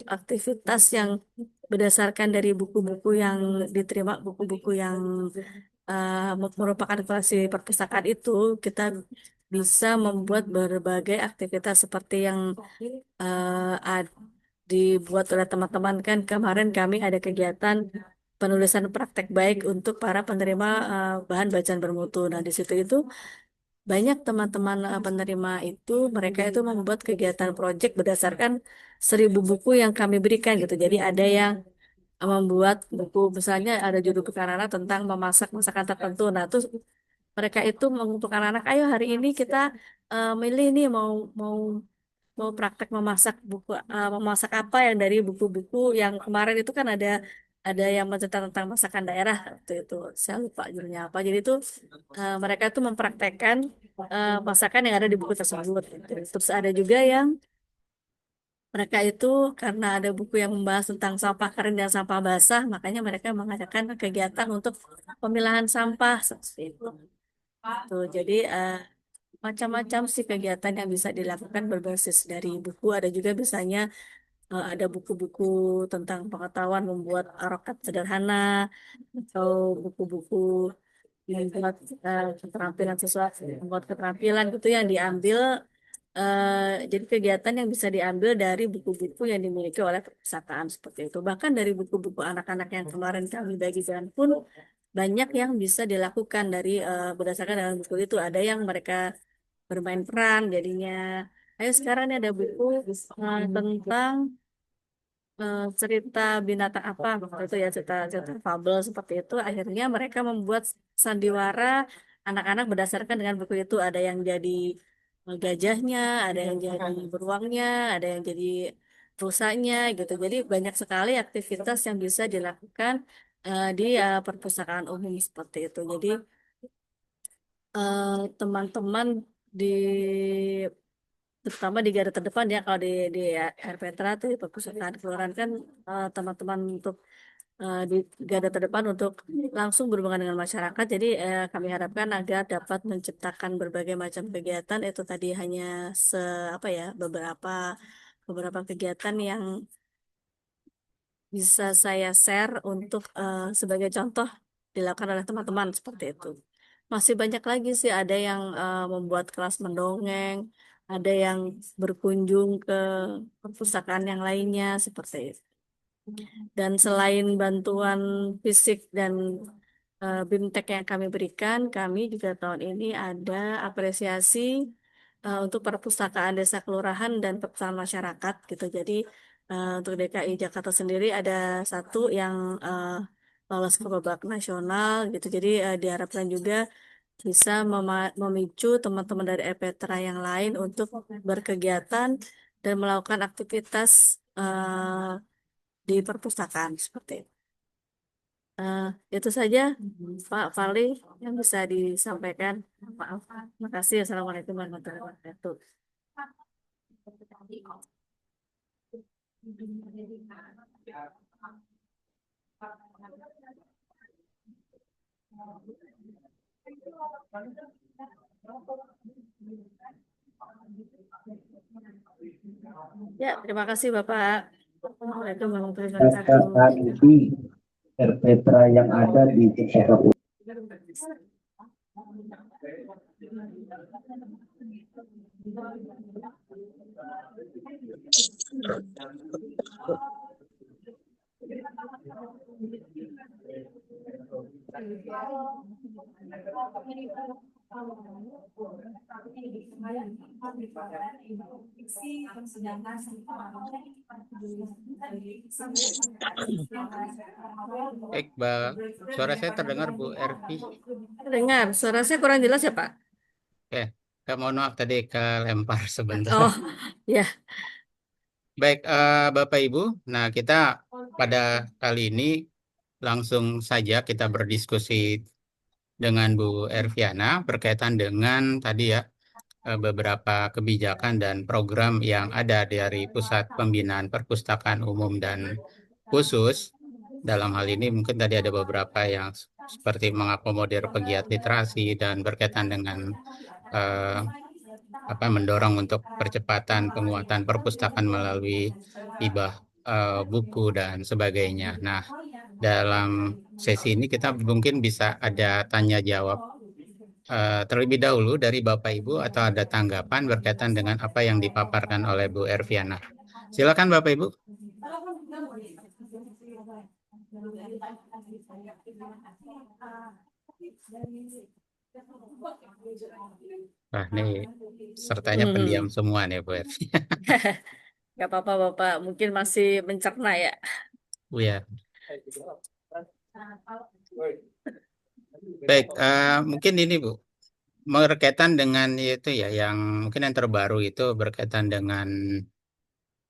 aktivitas yang berdasarkan dari buku-buku yang diterima, buku-buku yang merupakan koleksi perpustakaan itu, kita bisa membuat berbagai aktivitas seperti yang dibuat oleh teman-teman. Kan kemarin kami ada kegiatan penulisan praktek baik untuk para penerima bahan bacaan bermutu. Nah, di situ itu banyak teman-teman penerima itu mereka itu membuat kegiatan proyek berdasarkan 1.000 buku yang kami berikan gitu. Jadi ada yang membuat buku, misalnya ada judul buku anak-anak tentang memasak masakan tertentu. Nah, terus mereka itu untuk anak-anak, ayo hari ini kita milih nih mau mau mau praktek memasak apa yang dari buku-buku yang kemarin itu kan ada yang menceritakan tentang masakan daerah waktu itu. Saya lupa judulnya apa. Jadi itu mereka itu mempraktekkan masakan yang ada di buku tersebut gitu. Terus ada juga yang mereka itu karena ada buku yang membahas tentang sampah kering dan sampah basah, makanya mereka mengadakan kegiatan untuk pemilahan sampah seperti itu. Tuh, jadi macam-macam sih kegiatan yang bisa dilakukan berbasis dari buku. Ada juga misalnya ada buku-buku tentang pengetahuan membuat roket sederhana atau buku-buku membuat keterampilan sesuatu, membuat keterampilan gitu yang diambil. Jadi kegiatan yang bisa diambil dari buku-buku yang dimiliki oleh perpustakaan seperti itu. Bahkan dari buku-buku anak-anak yang kemarin kami bagikan pun banyak yang bisa dilakukan dari berdasarkan dengan buku itu. Ada yang mereka bermain peran jadinya. Ayo sekarang ini ada buku tentang cerita binatang apa waktu itu ya cerita fabel seperti itu. Akhirnya mereka membuat sandiwara anak-anak berdasarkan dengan buku itu. Ada yang jadi gajahnya, ada yang jadi beruangnya, ada yang jadi rusanya gitu. Jadi banyak sekali aktivitas yang bisa dilakukan di perpustakaan umum seperti itu. Jadi teman-teman di terutama di garda terdepan ya kalau di RPTRA tuh di perpustakaan kelurahan kan teman-teman untuk di garda terdepan untuk langsung berhubungan dengan masyarakat. Jadi kami harapkan agar dapat menciptakan berbagai macam kegiatan itu tadi hanya apa ya beberapa kegiatan yang bisa saya share untuk sebagai contoh dilakukan oleh teman-teman seperti itu. Masih banyak lagi sih, ada yang membuat kelas mendongeng, ada yang berkunjung ke perpustakaan yang lainnya seperti itu. Dan selain bantuan fisik dan BIMTEK yang kami berikan, kami juga tahun ini ada apresiasi untuk perpustakaan desa kelurahan dan perpustakaan masyarakat gitu. Jadi untuk DKI Jakarta sendiri ada satu yang lolos ke babak nasional gitu. Jadi diharapkan juga bisa memicu teman-teman dari EPTRA yang lain untuk berkegiatan dan melakukan aktivitas di perpustakaan seperti itu. Itu saja Pak Fali yang bisa disampaikan. Maaf. Terima kasih. Assalamualaikum warahmatullahi wabarakatuh. Ya, terima kasih Bapak. Assalamualaikum warahmatullahi Daftar wabarakatuh. KII RPTRA yang ada di Jakarta. Baik, suara saya terdengar Bu Ervi. Dengar, suara saya kurang jelas ya Pak? Oke, mohon maaf tadi kelempar sebentar. Oh, ya. Baik, Bapak Ibu. Nah, kita pada kali ini langsung saja kita berdiskusi dengan Bu Erviana berkaitan dengan tadi ya beberapa kebijakan dan program yang ada dari Pusat Pembinaan Perpustakaan Umum dan Khusus. Dalam hal ini mungkin tadi ada beberapa yang seperti mengakomodir pegiat literasi dan berkaitan dengan eh, mendorong untuk percepatan penguatan perpustakaan melalui hibah buku dan sebagainya. Nah, dalam sesi ini kita mungkin bisa ada tanya jawab terlebih dahulu dari Bapak Ibu atau ada tanggapan berkaitan dengan apa yang dipaparkan oleh Bu Erviana. Silakan Bapak Ibu. Wah, ini sertanya pendiam semua nih Bu Ervi. Gak apa-apa Bapak, mungkin masih mencerna ya. Bu ya. Baik, mungkin ini Bu, berkaitan dengan itu ya, yang mungkin yang terbaru itu berkaitan dengan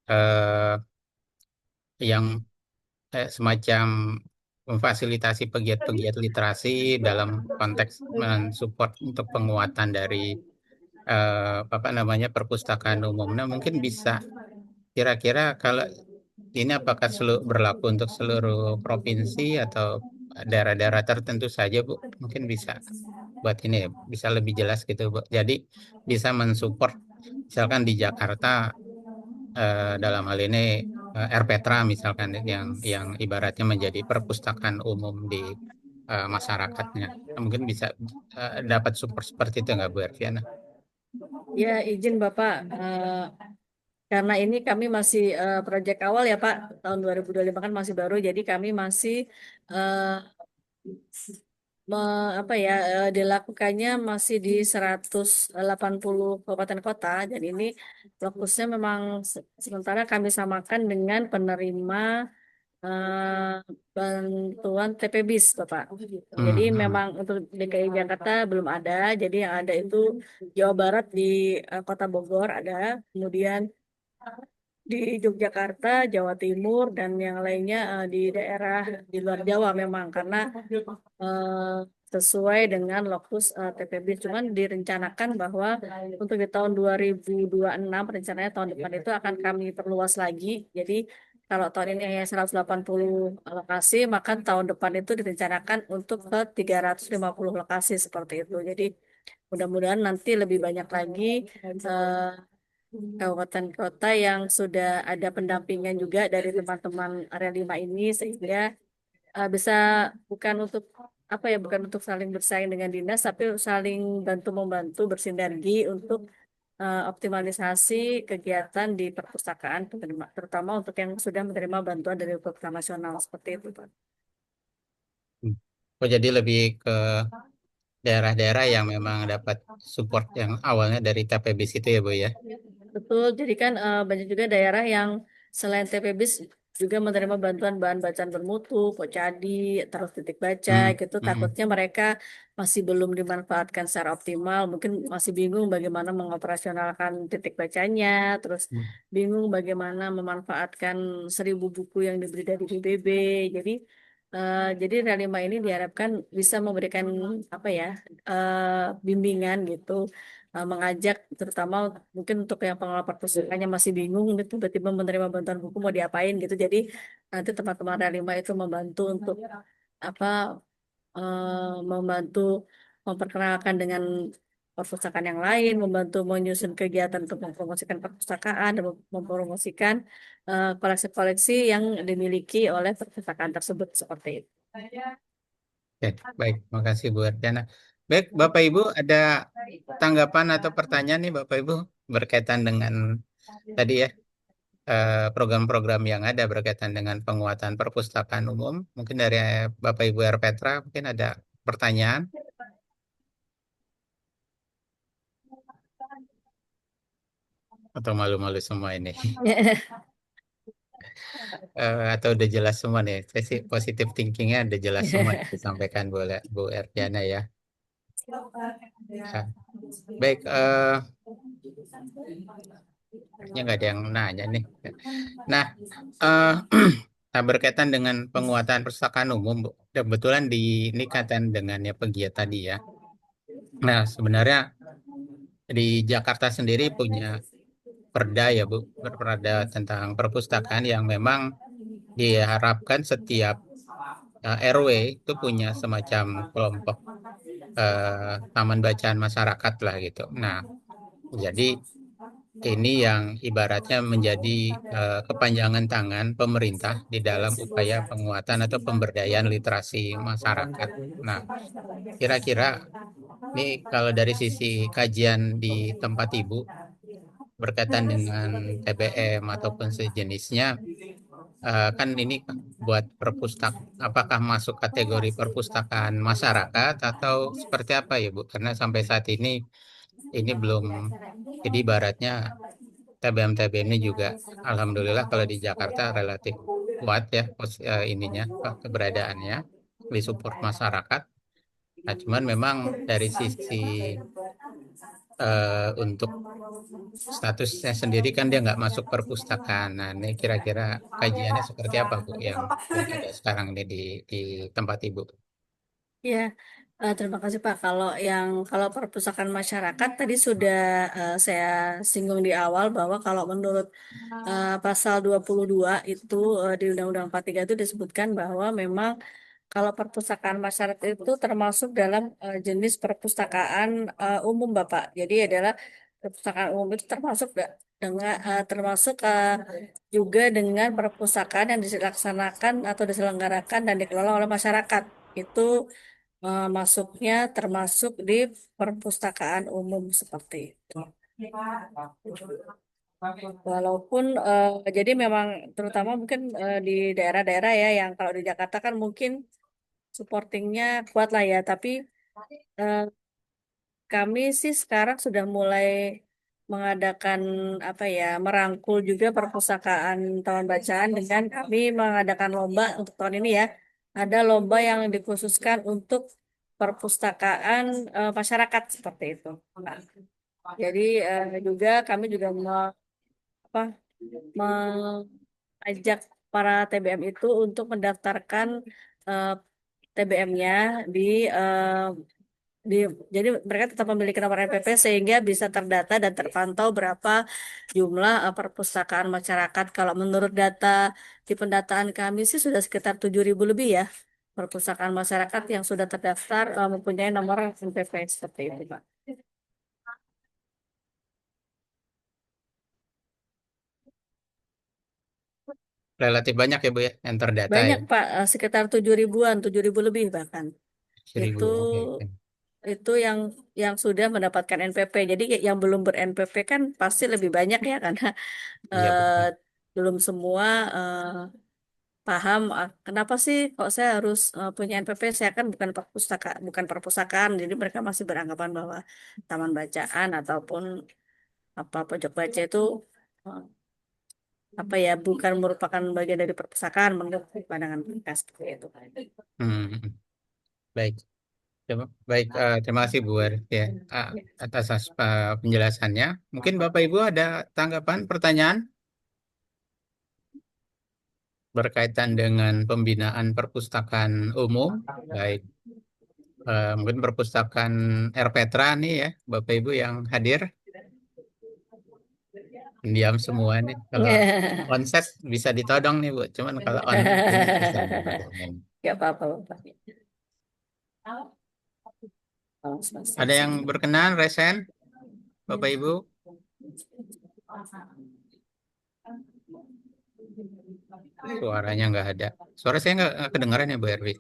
eh, yang semacam memfasilitasi pegiat-pegiat literasi dalam konteks mensupport untuk penguatan dari perpustakaan umum. Nah, mungkin bisa kira-kira kalau ini apakah berlaku untuk seluruh provinsi atau daerah-daerah tertentu saja, Bu? Mungkin bisa buat ini ya, bisa lebih jelas gitu, Bu. Jadi bisa mensupport misalkan di Jakarta dalam hal ini RPetra misalkan yang ibaratnya menjadi perpustakaan umum di masyarakatnya. Mungkin bisa dapat support seperti itu nggak Bu Erviana? Ya, izin Bapak, karena ini kami masih proyek awal ya Pak, tahun 2025 kan masih baru, jadi kami masih eh, apa ya, dilakukannya masih di 180 kabupaten kota, dan ini fokusnya memang sementara kami samakan dengan penerima eh, bantuan TPBIS Bapak. Jadi memang untuk DKI Jakarta belum ada, jadi yang ada itu Jawa Barat di Kota Bogor ada, kemudian di Yogyakarta, Jawa Timur, dan yang lainnya di daerah di luar Jawa memang karena eh, sesuai dengan lokus TPB. Cuman direncanakan bahwa untuk di tahun 2026 rencananya tahun depan itu akan kami perluas lagi. Jadi kalau tahun ini hanya 180 lokasi, maka tahun depan itu direncanakan untuk ke 350 lokasi seperti itu. Jadi mudah-mudahan nanti lebih banyak lagi kabupaten kota yang sudah ada pendampingan juga dari teman-teman area 5 ini sehingga bisa bukan untuk apa ya, bukan untuk saling bersaing dengan dinas tapi saling bantu membantu bersinergi untuk optimalisasi kegiatan di perpustakaan terutama untuk yang sudah menerima bantuan dari program nasional seperti itu Pak. Oh, jadi lebih ke daerah-daerah yang memang dapat support yang awalnya dari TPBIS itu ya Bu ya? Betul, jadi kan banyak juga daerah yang selain TPBIS juga menerima bantuan bahan bacaan bermutu, Pocadi, terus titik baca gitu. Takutnya mereka masih belum dimanfaatkan secara optimal, mungkin masih bingung bagaimana mengoperasionalkan titik bacanya, terus bingung bagaimana memanfaatkan 1.000 buku yang diberi dari PBB. Jadi Relima ini diharapkan bisa memberikan apa ya, bimbingan gitu, mengajak terutama mungkin untuk yang pengelola perpustakaannya masih bingung gitu, tiba-tiba menerima bantuan buku mau diapain gitu. Jadi nanti teman-teman Relima itu membantu untuk apa, membantu memperkenalkan dengan perpustakaan yang lain, membantu menyusun kegiatan untuk mempromosikan perpustakaan dan mempromosikan koleksi-koleksi yang dimiliki oleh perpustakaan tersebut seperti itu. Oke, baik, makasih Bu Erviana. Baik, Bapak Ibu ada tanggapan atau pertanyaan nih Bapak Ibu berkaitan dengan tadi ya program-program yang ada berkaitan dengan penguatan perpustakaan umum. Mungkin dari Bapak Ibu RPetra mungkin ada pertanyaan atau malu-malu semua ini. Atau udah jelas semua nih. Saya sih positif thinkingnya udah jelas semua yang disampaikan Bu Erdiana ya. Ya. Baik, kayaknya nggak ada yang nanya nih. Nah, Nah, berkaitan dengan penguatan perpustakaan umum, Bu. Kebetulan ini kaitan dengan ya pegiat tadi ya. Nah, sebenarnya di Jakarta sendiri punya perda ya, Bu, perda tentang perpustakaan yang memang diharapkan setiap RW itu punya semacam kelompok taman bacaan masyarakat lah gitu. Nah, jadi ini yang ibaratnya menjadi kepanjangan tangan pemerintah di dalam upaya penguatan atau pemberdayaan literasi masyarakat. Nah, kira-kira ini kalau dari sisi kajian di tempat Ibu berkaitan dengan TBM ataupun sejenisnya, kan ini buat apakah masuk kategori perpustakaan masyarakat atau seperti apa ya Bu? Karena sampai saat ini belum, jadi ibaratnya TBM-TBM ini juga alhamdulillah kalau di Jakarta relatif kuat ya ininya keberadaannya di support masyarakat. Nah, cuman memang dari sisi untuk statusnya sendiri kan dia nggak masuk perpustakaan. Nah, ini kira-kira kajiannya seperti apa Bu yang ada sekarang ini di tempat Ibu? Ya, terima kasih Pak. Kalau perpustakaan masyarakat tadi sudah saya singgung di awal bahwa kalau menurut pasal 22 itu di Undang-Undang 43 itu disebutkan bahwa memang kalau perpustakaan masyarakat itu termasuk dalam jenis perpustakaan umum Bapak. Jadi adalah perpustakaan umum itu termasuk juga dengan perpustakaan yang dilaksanakan atau diselenggarakan dan dikelola oleh masyarakat. Itu masuknya termasuk di perpustakaan umum seperti itu. Walaupun jadi memang terutama mungkin di daerah-daerah ya yang kalau di Jakarta kan mungkin supportingnya kuat lah ya, tapi eh, kami sih sekarang sudah mulai mengadakan apa ya, merangkul juga perpustakaan taman bacaan dengan kami mengadakan lomba untuk tahun ini ya. Ada lomba yang dikhususkan untuk perpustakaan masyarakat seperti itu. Nah, jadi juga kami juga apa, mengajak para TBM itu untuk mendaftarkan TBM-nya di eh, di jadi mereka tetap memiliki nomor NPP sehingga bisa terdata dan terpantau berapa jumlah perpustakaan masyarakat. Kalau menurut data di pendataan kami sih sudah sekitar 7.000 lebih ya perpustakaan masyarakat yang sudah terdaftar mempunyai nomor NPP seperti itu, Pak. Relatif banyak ya Bu ya yang terdata Banyak ya, Pak, sekitar 7.000-an, 7.000 lebih bahkan. 1.000. Itu Oke. itu yang sudah mendapatkan NPP. Jadi yang belum ber-NPP kan pasti lebih banyak ya karena Iya eh, betul. belum semua paham kenapa sih kok saya harus punya NPP. Saya kan bukan perpustakaan. Jadi mereka masih beranggapan bahwa taman bacaan ataupun apa pojok baca itu eh, apa ya bukan merupakan bagian dari perpustakaan menurut pandangan mereka seperti itu. Hmm, baik. Baik, terima kasih Bu Arif ya atas penjelasannya. Mungkin Bapak Ibu ada tanggapan, pertanyaan berkaitan dengan pembinaan perpustakaan umum, baik mungkin perpustakaan Petra nih ya, Bapak Ibu yang hadir, diam semua nih. Kalau onset bisa ditodong nih Bu, cuman kalau on ini susah. Gak apa-apa, Bapak. Ada yang berkenan, resen, Bapak Ibu? Suaranya nggak ada. Suara saya nggak kedengaran ya Bu Erwi?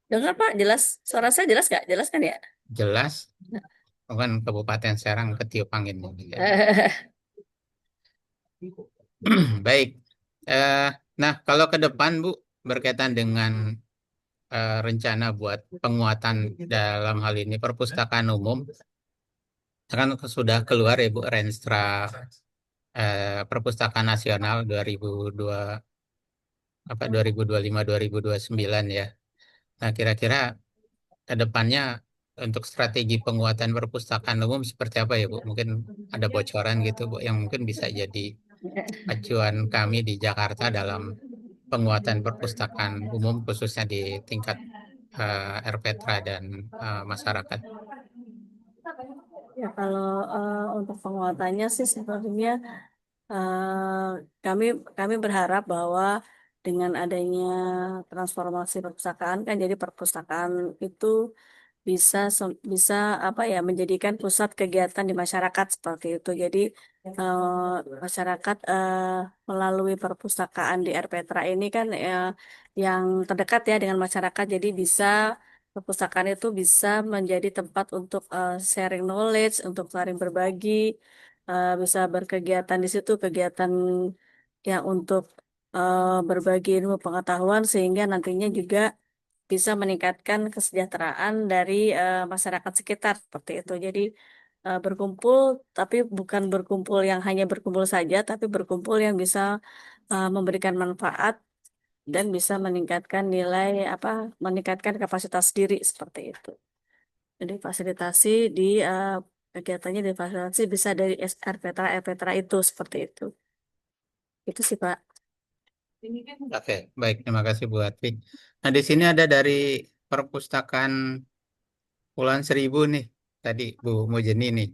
Dengar Pak, jelas. Suara saya jelas nggak? Jelas kan ya? Jelas. Kan Kabupaten Serang ketiup angin. Baik. Eh, nah, kalau ke depan Bu, berkaitan dengan rencana buat penguatan dalam hal ini perpustakaan umum, kan sudah keluar ya Bu Renstra Perpustakaan Nasional 2002 apa 2025-2029 ya. Nah, kira-kira ke depannya untuk strategi penguatan perpustakaan umum seperti apa ya Bu? Mungkin ada bocoran gitu Bu yang mungkin bisa jadi acuan kami di Jakarta dalam penguatan perpustakaan umum khususnya di tingkat RPTRA dan masyarakat. Ya, kalau untuk penguatannya sih sebenarnya eh, kami kami berharap bahwa dengan adanya transformasi perpustakaan kan jadi perpustakaan itu bisa apa ya menjadikan pusat kegiatan di masyarakat seperti itu. Jadi masyarakat melalui perpustakaan di RPTRA ini kan yang terdekat ya dengan masyarakat. Jadi bisa perpustakaan itu bisa menjadi tempat untuk sharing knowledge, untuk saling berbagi, bisa berkegiatan di situ, kegiatan yang untuk berbagi ilmu pengetahuan sehingga nantinya juga bisa meningkatkan kesejahteraan dari masyarakat sekitar seperti itu. Jadi berkumpul, tapi bukan berkumpul yang hanya berkumpul saja, tapi berkumpul yang bisa memberikan manfaat dan bisa meningkatkan nilai apa, meningkatkan kapasitas diri seperti itu. Jadi fasilitasi di kegiatannya difasilitasi bisa dari RPTRA RPTRA itu seperti itu. Itu sih Pak. Oke, baik. Terima kasih Bu Atri. Nah, di sini ada dari perpustakaan Pulauan Seribu nih, tadi Bu Mujeni nih.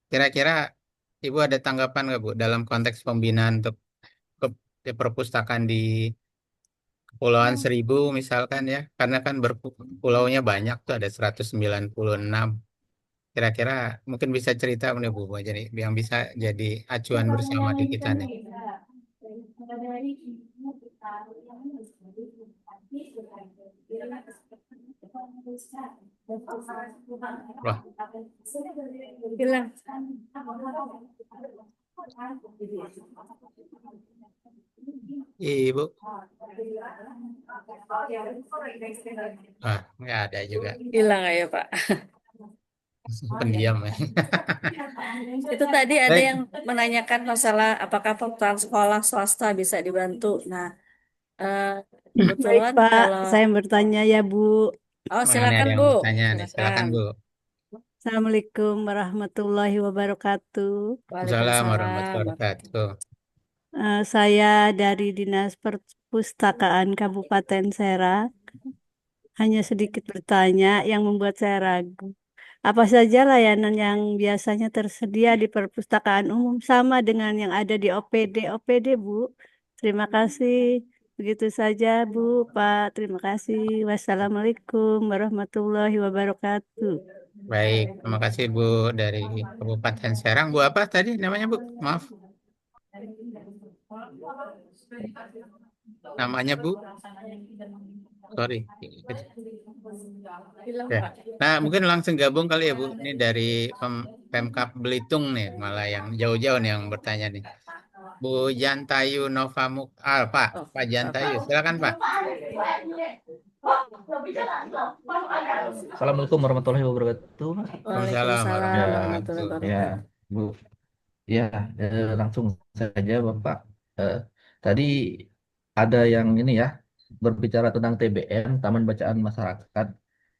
Kira-kira Ibu ada tanggapan nggak Bu dalam konteks pembinaan untuk di perpustakaan di Kepulauan Seribu misalkan ya, karena kan pulaunya banyak tuh ada 196. Kira-kira mungkin bisa cerita nih Bu Mujeni yang bisa jadi acuan bersama di kita nih. Wah, Bilang. Ibu. Ah, nggak ada juga. Hilang ya Pak. Pendiam ya. Itu tadi ada Baik. yang menanyakan masalah apakah perpustakaan sekolah swasta bisa dibantu. Nah, Baik kebetulan Pak, kalau saya bertanya ya Bu. oh Mana silakan ada yang Bu, bertanya nih? Silakan silakan. Bu. Assalamualaikum warahmatullahi wabarakatuh. Assalamualaikum Waalaikumsalam. warahmatullahi wabarakatuh. Saya dari Dinas Perpustakaan Kabupaten Serang. Hanya sedikit bertanya yang membuat saya ragu. Apa saja layanan yang biasanya tersedia di perpustakaan umum sama dengan yang ada di OPD, Bu? Terima kasih. Begitu saja, Bu, Pak. Terima kasih. Wassalamualaikum warahmatullahi wabarakatuh. Baik, terima kasih Bu dari Kabupaten Serang. Bu apa tadi namanya Bu? Maaf, namanya Bu. Sorry. Bilang Ya. Pak. Nah, mungkin langsung gabung kali ya Bu. Ini dari Pemkab Belitung nih, malah yang jauh-jauh nih yang bertanya nih. Bu Jantayu Novamuk Pak, Oh, Pak Jantayu, Bapak. silakan Pak. Assalamualaikum warahmatullahi wabarakatuh. Waalaikumsalam Waalaikumsalam Ya, warahmatullahi ya, wabarakatuh. Bu. Ya, langsung saja, Bapak. Eh, Tadi ada yang ini ya, berbicara tentang TBM, Taman Bacaan Masyarakat.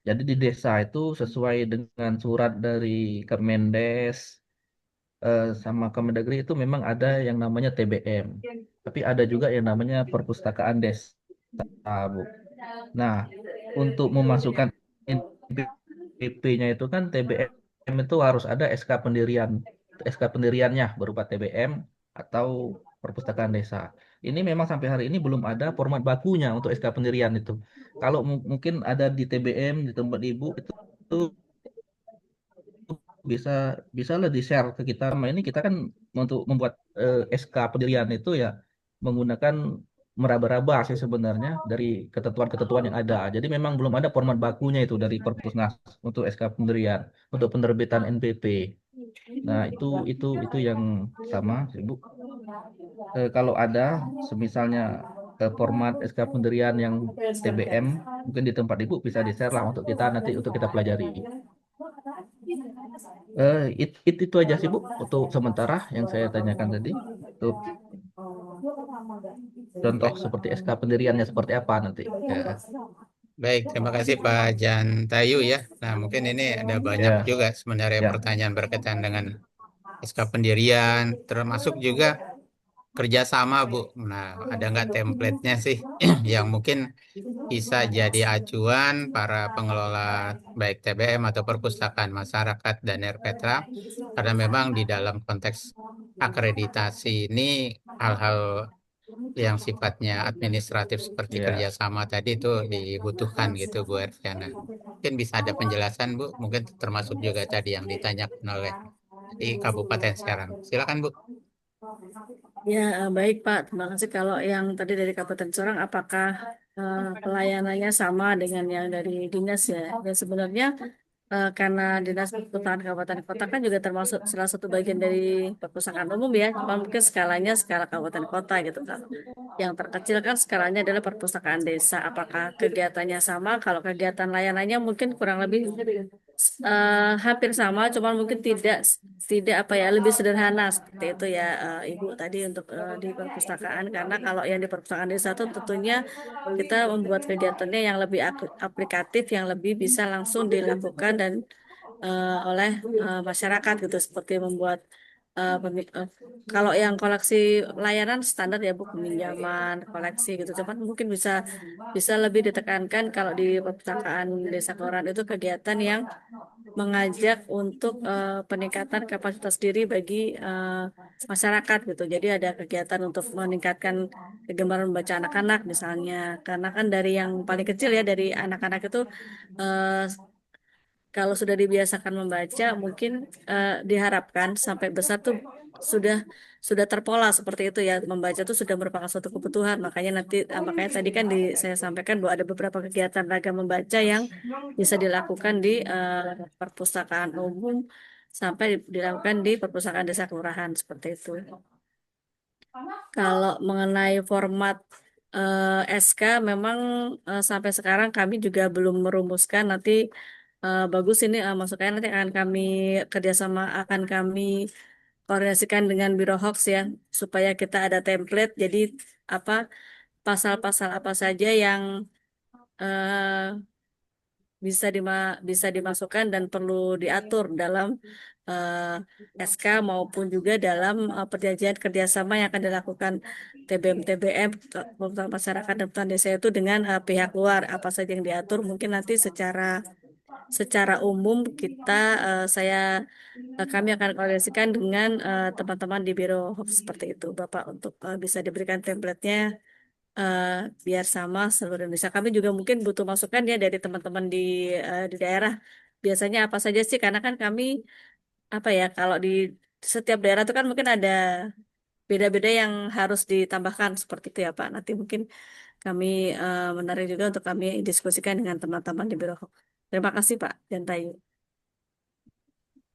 Jadi di desa itu sesuai dengan surat dari Kemendes sama Kemendagri itu memang ada yang namanya TBM. Tapi ada juga yang namanya perpustakaan desa, Bu. Nah, untuk memasukkan NPP-nya itu kan TBM itu harus ada SK pendiriannya berupa TBM atau perpustakaan desa. Ini memang sampai hari ini belum ada format bakunya untuk SK pendirian itu. Kalau mungkin ada di TBM di tempat Ibu itu bisa bisa lah di share ke kita. Sama ini kita kan untuk membuat SK pendirian itu ya menggunakan meraba-raba sih sebenarnya dari ketentuan-ketentuan yang ada. Jadi memang belum ada format bakunya itu dari Perpusnas untuk SK pendirian, untuk penerbitan NPP. Nah, itu yang sama, Ibu. Kalau ada semisalnya format SK pendirian yang TBM mungkin di tempat Ibu bisa di-share lah untuk kita nanti untuk kita pelajari. Itu aja sih Bu untuk sementara yang saya tanyakan tadi. Untuk contoh seperti SK pendiriannya seperti apa nanti. Ya, Baik, terima kasih Pak Jantayu ya. Nah, mungkin ini ada banyak ya, juga sebenarnya ya. pertanyaan berkaitan dengan SK pendirian, termasuk juga kerjasama, Bu. Nah, ada nggak template-nya sih yang mungkin bisa jadi acuan para pengelola baik TBM atau perpustakaan masyarakat dan RPTRA, karena memang di dalam konteks akreditasi ini hal-hal yang sifatnya administratif seperti Ya, kerjasama tadi itu dibutuhkan gitu, Bu Erviana. Mungkin bisa ada penjelasan, Bu, mungkin termasuk juga tadi yang ditanyakan oleh di Kabupaten Serang. Silakan, Bu. Ya, baik Pak. Terima kasih. Kalau yang tadi dari Kabupaten Sorong, apakah pelayanannya sama dengan yang dari dinas ya? Ya sebenarnya karena Dinas Perpustakaan Kabupaten Kota kan juga termasuk salah satu bagian dari perpustakaan umum ya, cuma mungkin skalanya skala kabupaten kota gitu kan. Yang terkecil kan skalanya adalah perpustakaan desa. Apakah kegiatannya sama? Kalau kegiatan layanannya mungkin kurang lebih hampir sama, cuman mungkin tidak tidak apa ya lebih sederhana seperti itu ya Ibu tadi untuk di perpustakaan, karena kalau yang di perpustakaan desa itu tentunya kita membuat kegiatannya yang lebih aplikatif, yang lebih bisa langsung dilakukan dan oleh masyarakat gitu, seperti membuat kalau yang koleksi layanan standar ya Bu, peminjaman koleksi gitu, cuman mungkin bisa bisa lebih ditekankan kalau di perpustakaan desa Koran itu kegiatan yang mengajak untuk peningkatan kapasitas diri bagi masyarakat gitu. Jadi ada kegiatan untuk meningkatkan kegemaran membaca anak-anak misalnya. Karena kan dari yang paling kecil ya, dari anak-anak itu eh, kalau sudah dibiasakan membaca, mungkin diharapkan sampai besar tuh sudah sudah terpola seperti itu ya. Membaca itu sudah merupakan suatu kebutuhan. Makanya tadi kan saya sampaikan bahwa ada beberapa kegiatan ragam membaca yang bisa dilakukan di perpustakaan umum sampai dilakukan di perpustakaan desa kelurahan seperti itu. Kalau mengenai format SK, memang sampai sekarang kami juga belum merumuskan. Nanti bagus ini masukannya nanti akan kami koordinasikan dengan Biro Hoax ya, supaya kita ada template. Jadi apa pasal-pasal apa saja yang eh, bisa dimasukkan dan perlu diatur dalam SK maupun juga dalam perjanjian kerjasama yang akan dilakukan TBM Pemerintah Masyarakat dan Pemerintah Desa itu dengan pihak luar, apa saja yang diatur mungkin nanti secara umum kami akan koordinasikan dengan teman-teman di Biro Hoax seperti itu Bapak, untuk bisa diberikan template-nya eh, biar sama seluruh Indonesia. Kami juga mungkin butuh masukan ya dari teman-teman di daerah. Biasanya apa saja sih? Karena kan kami apa ya, kalau di setiap daerah itu kan mungkin ada beda-beda yang harus ditambahkan seperti itu ya Pak. Nanti mungkin kami menarik juga untuk kami diskusikan dengan teman-teman di Biro. Terima kasih Pak Jantayu.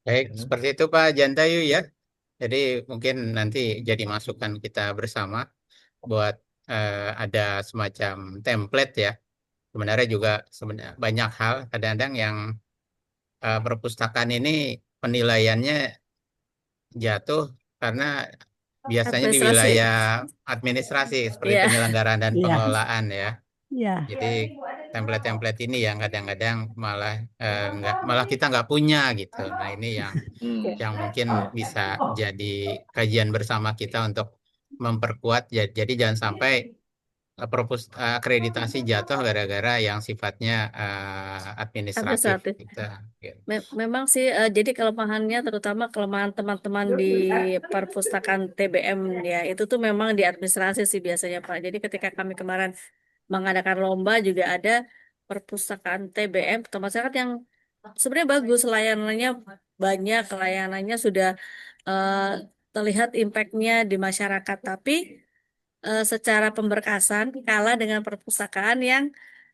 Baik, seperti itu Pak Jantayu ya. Jadi mungkin nanti jadi masukan kita bersama buat ada semacam template ya. Sebenarnya juga banyak hal kadang-kadang yang perpustakaan ini penilaiannya jatuh karena biasanya di Administrasi. wilayah administrasi seperti Iya. penyelenggaraan dan Iya, pengelolaan ya. iya. Jadi template-template ini yang kadang-kadang malah malah kita nggak punya gitu. Nah ini yang mungkin bisa jadi kajian bersama kita untuk memperkuat. Jadi jangan sampai akreditasi jatuh gara-gara yang sifatnya administratif Administratif. gitu. Gitu. Memang sih, jadi kelemahannya terutama kelemahan teman-teman di perpustakaan TBM ya, itu tuh memang di administrasi sih biasanya Pak. Jadi ketika kami kemarin mengadakan lomba juga ada perpustakaan TBM atau masyarakat yang sebenarnya bagus, layanannya banyak, layanannya sudah eh, terlihat impact-nya di masyarakat, tapi secara pemberkasan kalah dengan perpustakaan yang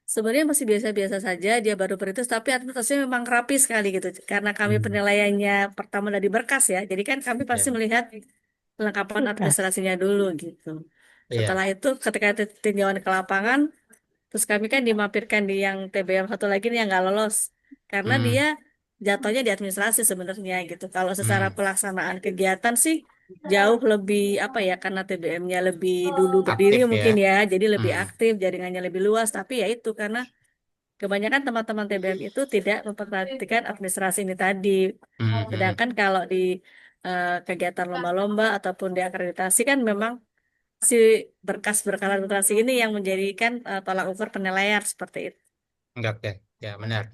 sebenarnya masih biasa-biasa saja, dia baru berintis tapi administrasinya memang rapi sekali gitu, karena kami penilaiannya pertama dari berkas ya, jadi kan kami pasti Ya. melihat kelengkapan Berkas. administrasinya dulu gitu. Iya. Setelah itu ketika tinjauan ke lapangan, terus kami kan dimampirkan di yang TBM satu lagi nih yang nggak lolos, karena Hmm. dia jatuhnya di administrasi sebenarnya gitu. Kalau secara Hmm. pelaksanaan kegiatan sih jauh lebih apa ya, karena TBM-nya lebih dulu berdiri Aktif ya. mungkin ya, jadi lebih Hmm. aktif, jaringannya lebih luas. Tapi ya itu karena kebanyakan teman-teman TBM itu tidak memperhatikan administrasi ini tadi. Hmm. Hmm. Sedangkan kalau di kegiatan lomba-lomba ataupun di akreditasi kan memang si berkas berkala ini yang menjadikan tolak ukur penilaian seperti itu. Enggak, ya benar.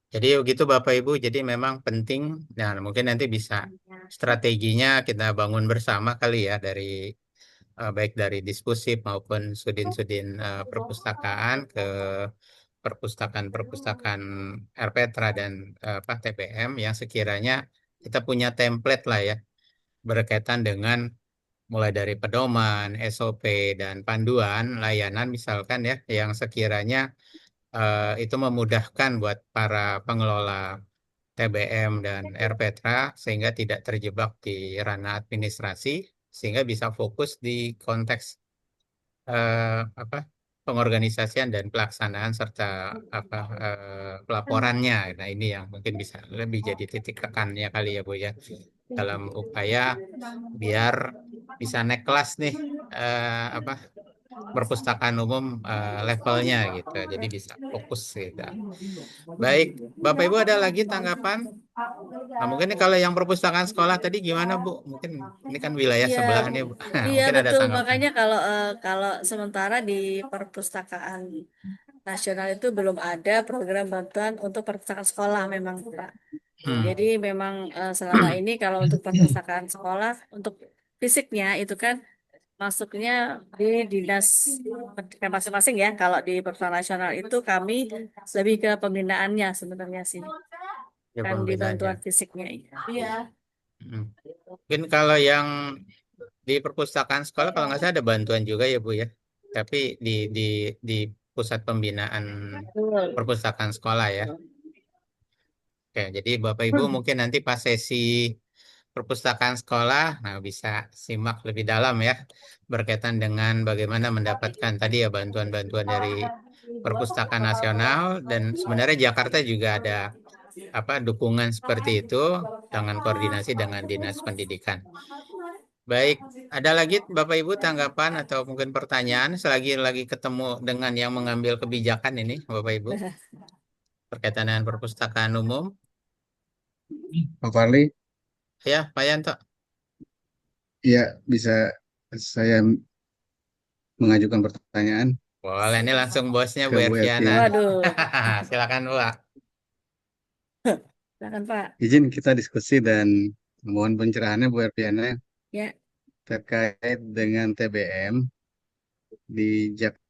Jadi begitu Bapak Ibu, jadi memang penting. Nah, mungkin nanti bisa strateginya kita bangun bersama kali ya dari baik dari diskusi maupun sudin-sudin perpustakaan ke perpustakaan-perpustakaan RPTRA dan TBM yang sekiranya kita punya template lah ya berkaitan dengan mulai dari pedoman, SOP dan panduan layanan misalkan ya yang sekiranya itu memudahkan buat para pengelola TBM dan RPTRA sehingga tidak terjebak di ranah administrasi sehingga bisa fokus di konteks apa pengorganisasian dan pelaksanaan serta pelaporannya. Nah, ini yang mungkin bisa lebih jadi titik tekannya kali ya Bu ya dalam upaya biar bisa naik kelas nih perpustakaan umum levelnya gitu. Jadi bisa fokus gitu. Baik, Bapak Ibu ada lagi tanggapan? Nah, mungkin nih kalau yang perpustakaan sekolah tadi gimana Bu? Mungkin ini kan wilayah Iya, sebelah nih Bu. iya Mungkin ada betul. tanggapan. Makanya kalau sementara di perpustakaan nasional itu belum ada program bantuan untuk perpustakaan sekolah memang Pak. Jadi memang selama ini kalau untuk perpustakaan sekolah untuk fisiknya itu kan masuknya di dinas pendidikan masing-masing ya. Kalau di perpustakaan nasional itu kami lebih ke pembinaannya sebenarnya sih. Ya, Kan di pembinaannya. bantuan fisiknya. Iya. Mungkin kalau yang di perpustakaan sekolah kalau nggak salah ada bantuan juga ya Bu ya. Tapi di pusat pembinaan perpustakaan sekolah ya. Oke, jadi Bapak Ibu mungkin nanti pas sesi perpustakaan sekolah, nah bisa simak lebih dalam ya berkaitan dengan bagaimana mendapatkan tadi ya bantuan-bantuan dari perpustakaan nasional dan sebenarnya Jakarta juga ada dukungan seperti itu dengan koordinasi dengan Dinas Pendidikan. Baik, ada lagi Bapak Ibu tanggapan atau mungkin pertanyaan selagi lagi ketemu dengan yang mengambil kebijakan ini Bapak Ibu berkaitan dengan perpustakaan umum. Pak Farli, Ya, Pak Yanto. ya bisa saya mengajukan pertanyaan Boleh, ini langsung bosnya ke Bu Bu Erviana. Elviana. Waduh, Silakan Bu. silakan Pak. Izin kita diskusi dan mohon pencerahannya Bu Elviana Ya, terkait dengan TBM di Jakarta.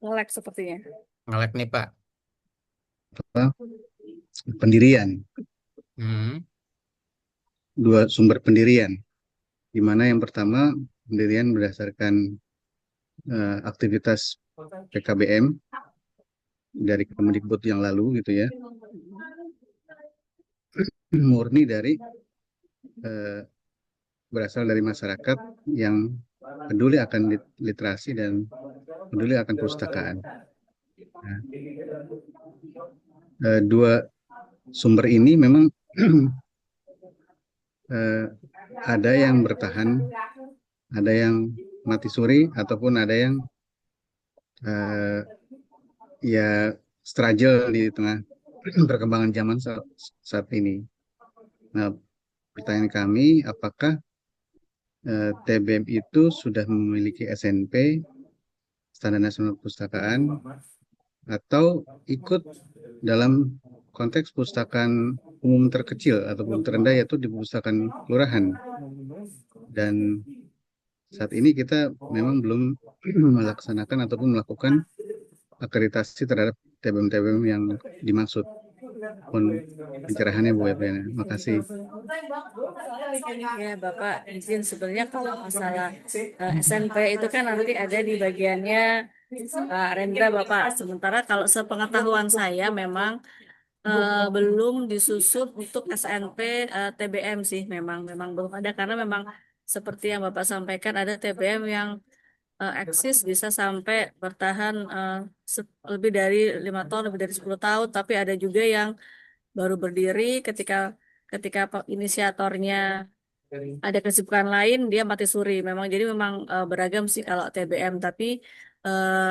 ngelek sepertinya. Ngelek nih Pak. Pendirian, Hmm. dua sumber pendirian, di mana yang pertama pendirian berdasarkan aktivitas PKBM dari Kemendikbud yang lalu gitu ya, murni dari berasal dari masyarakat yang peduli akan literasi dan peduli akan perpustakaan. Nah, dua sumber ini memang ada yang bertahan, ada yang mati suri, ataupun ada yang ya struggle di tengah perkembangan zaman saat ini. Nah, pertanyaan kami, apakah TBM itu sudah memiliki SNP, Standar Nasional Perpustakaan, atau ikut dalam konteks perpustakaan umum terkecil ataupun terendah, yaitu di perpustakaan kelurahan. Dan saat ini kita memang belum melaksanakan ataupun melakukan akreditasi terhadap TBM-TBM yang dimaksud. Mohon pencerahannya Bu Evelina. Makasih. Ya Bapak izin sebenarnya kalau masalah SNP itu kan nanti ada di bagiannya Rendra Bapak. Sementara kalau sepengetahuan saya memang belum disusun untuk SNP TBM sih memang belum ada karena memang seperti yang Bapak sampaikan ada TBM yang eksis bisa sampai bertahan lebih dari 5 tahun, lebih dari 10 tahun, tapi ada juga yang baru berdiri ketika ketika inisiatornya ada kesibukan lain dia mati suri. Jadi memang beragam sih kalau TBM, tapi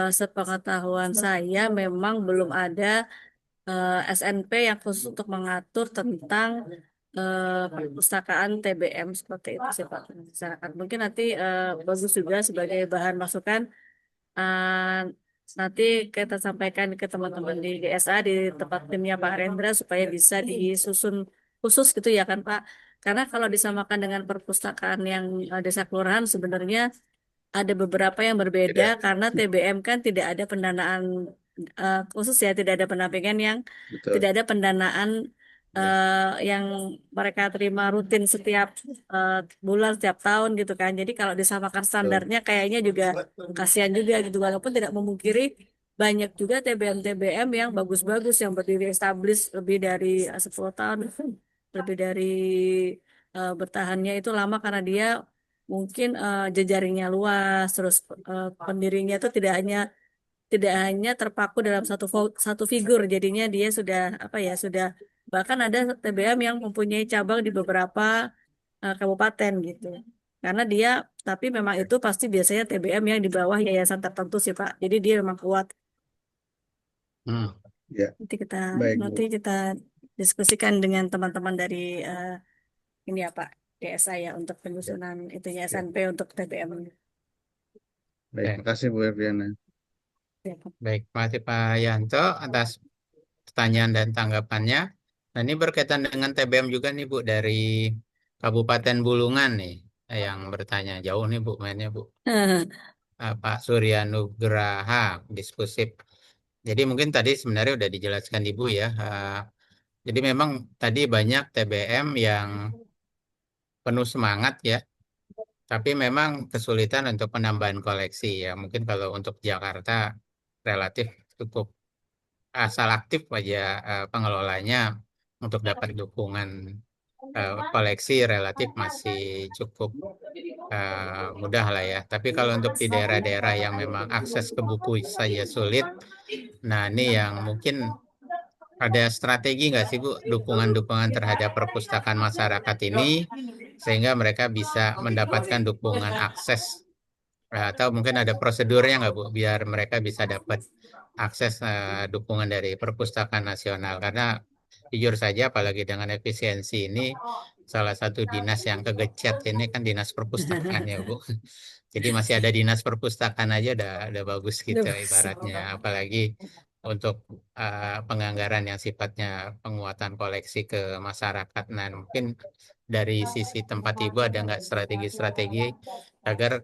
sepengetahuan saya memang belum ada SNP yang khusus untuk mengatur tentang perpustakaan TBM seperti itu sih Pak masyarakat. Mungkin nanti bagus juga sebagai bahan masukan. eh, Nanti kita sampaikan ke teman-teman di DSA di tempat timnya Pak Rendra supaya bisa disusun khusus gitu ya kan Pak. Karena kalau disamakan dengan perpustakaan yang desa kelurahan sebenarnya ada beberapa yang berbeda Tidak, karena TBM kan tidak ada pendanaan khusus ya, tidak ada pendampingan yang betul. tidak ada pendanaan Ya. yang mereka terima rutin setiap bulan, setiap tahun gitu kan. Jadi kalau disamakan Betul. standarnya kayaknya juga kasihan juga gitu. Walaupun tidak memungkiri banyak juga TBM-TBM yang bagus-bagus yang berdiri established lebih dari 10 tahun, lebih dari bertahannya itu lama karena dia mungkin jejaringnya luas, terus pendirinya itu tidak hanya terpaku dalam satu figur, jadinya dia sudah apa ya sudah bahkan ada TBM yang mempunyai cabang di beberapa kabupaten gitu. Karena dia tapi memang itu pasti biasanya TBM yang di bawah yayasan tertentu sih Pak. Jadi dia memang kuat. Hmm. Ya, Nanti kita baik Bu. nanti kita diskusikan dengan teman-teman dari ini ya Pak DSA ya untuk Ya, penyusunan itunya ya. SNP untuk TBM. Baik, Oke. makasih Bu Erdiana. Ya, Pak. Baik, terima kasih Pak Yanto atas pertanyaan dan tanggapannya. Nah, ini berkaitan dengan TBM juga nih Bu dari Kabupaten Bulungan nih yang bertanya jauh nih Bu mainnya Bu. Pak Surya Nugraha, Diskusip. Jadi mungkin tadi sebenarnya udah dijelaskan Ibu ya. Jadi memang tadi banyak TBM yang penuh semangat ya, tapi memang kesulitan untuk penambahan koleksi ya. Mungkin kalau untuk Jakarta relatif cukup asal aktif aja pengelolanya untuk dapat dukungan koleksi relatif masih cukup mudah lah ya. Tapi kalau untuk di daerah-daerah yang memang akses ke buku saja sulit, nah ini yang mungkin ada strategi nggak sih Bu dukungan-dukungan terhadap perpustakaan masyarakat ini sehingga mereka bisa mendapatkan dukungan akses atau mungkin ada prosedurnya nggak Bu biar mereka bisa dapat akses dukungan dari perpustakaan nasional karena jujur saja apalagi dengan efisiensi ini salah satu dinas yang kegecet ini kan dinas perpustakaan ya Bu. Jadi masih ada dinas perpustakaan aja udah bagus gitu ibaratnya apalagi untuk penganggaran yang sifatnya penguatan koleksi ke masyarakat. Nah, mungkin dari sisi tempat Ibu ada nggak strategi-strategi agar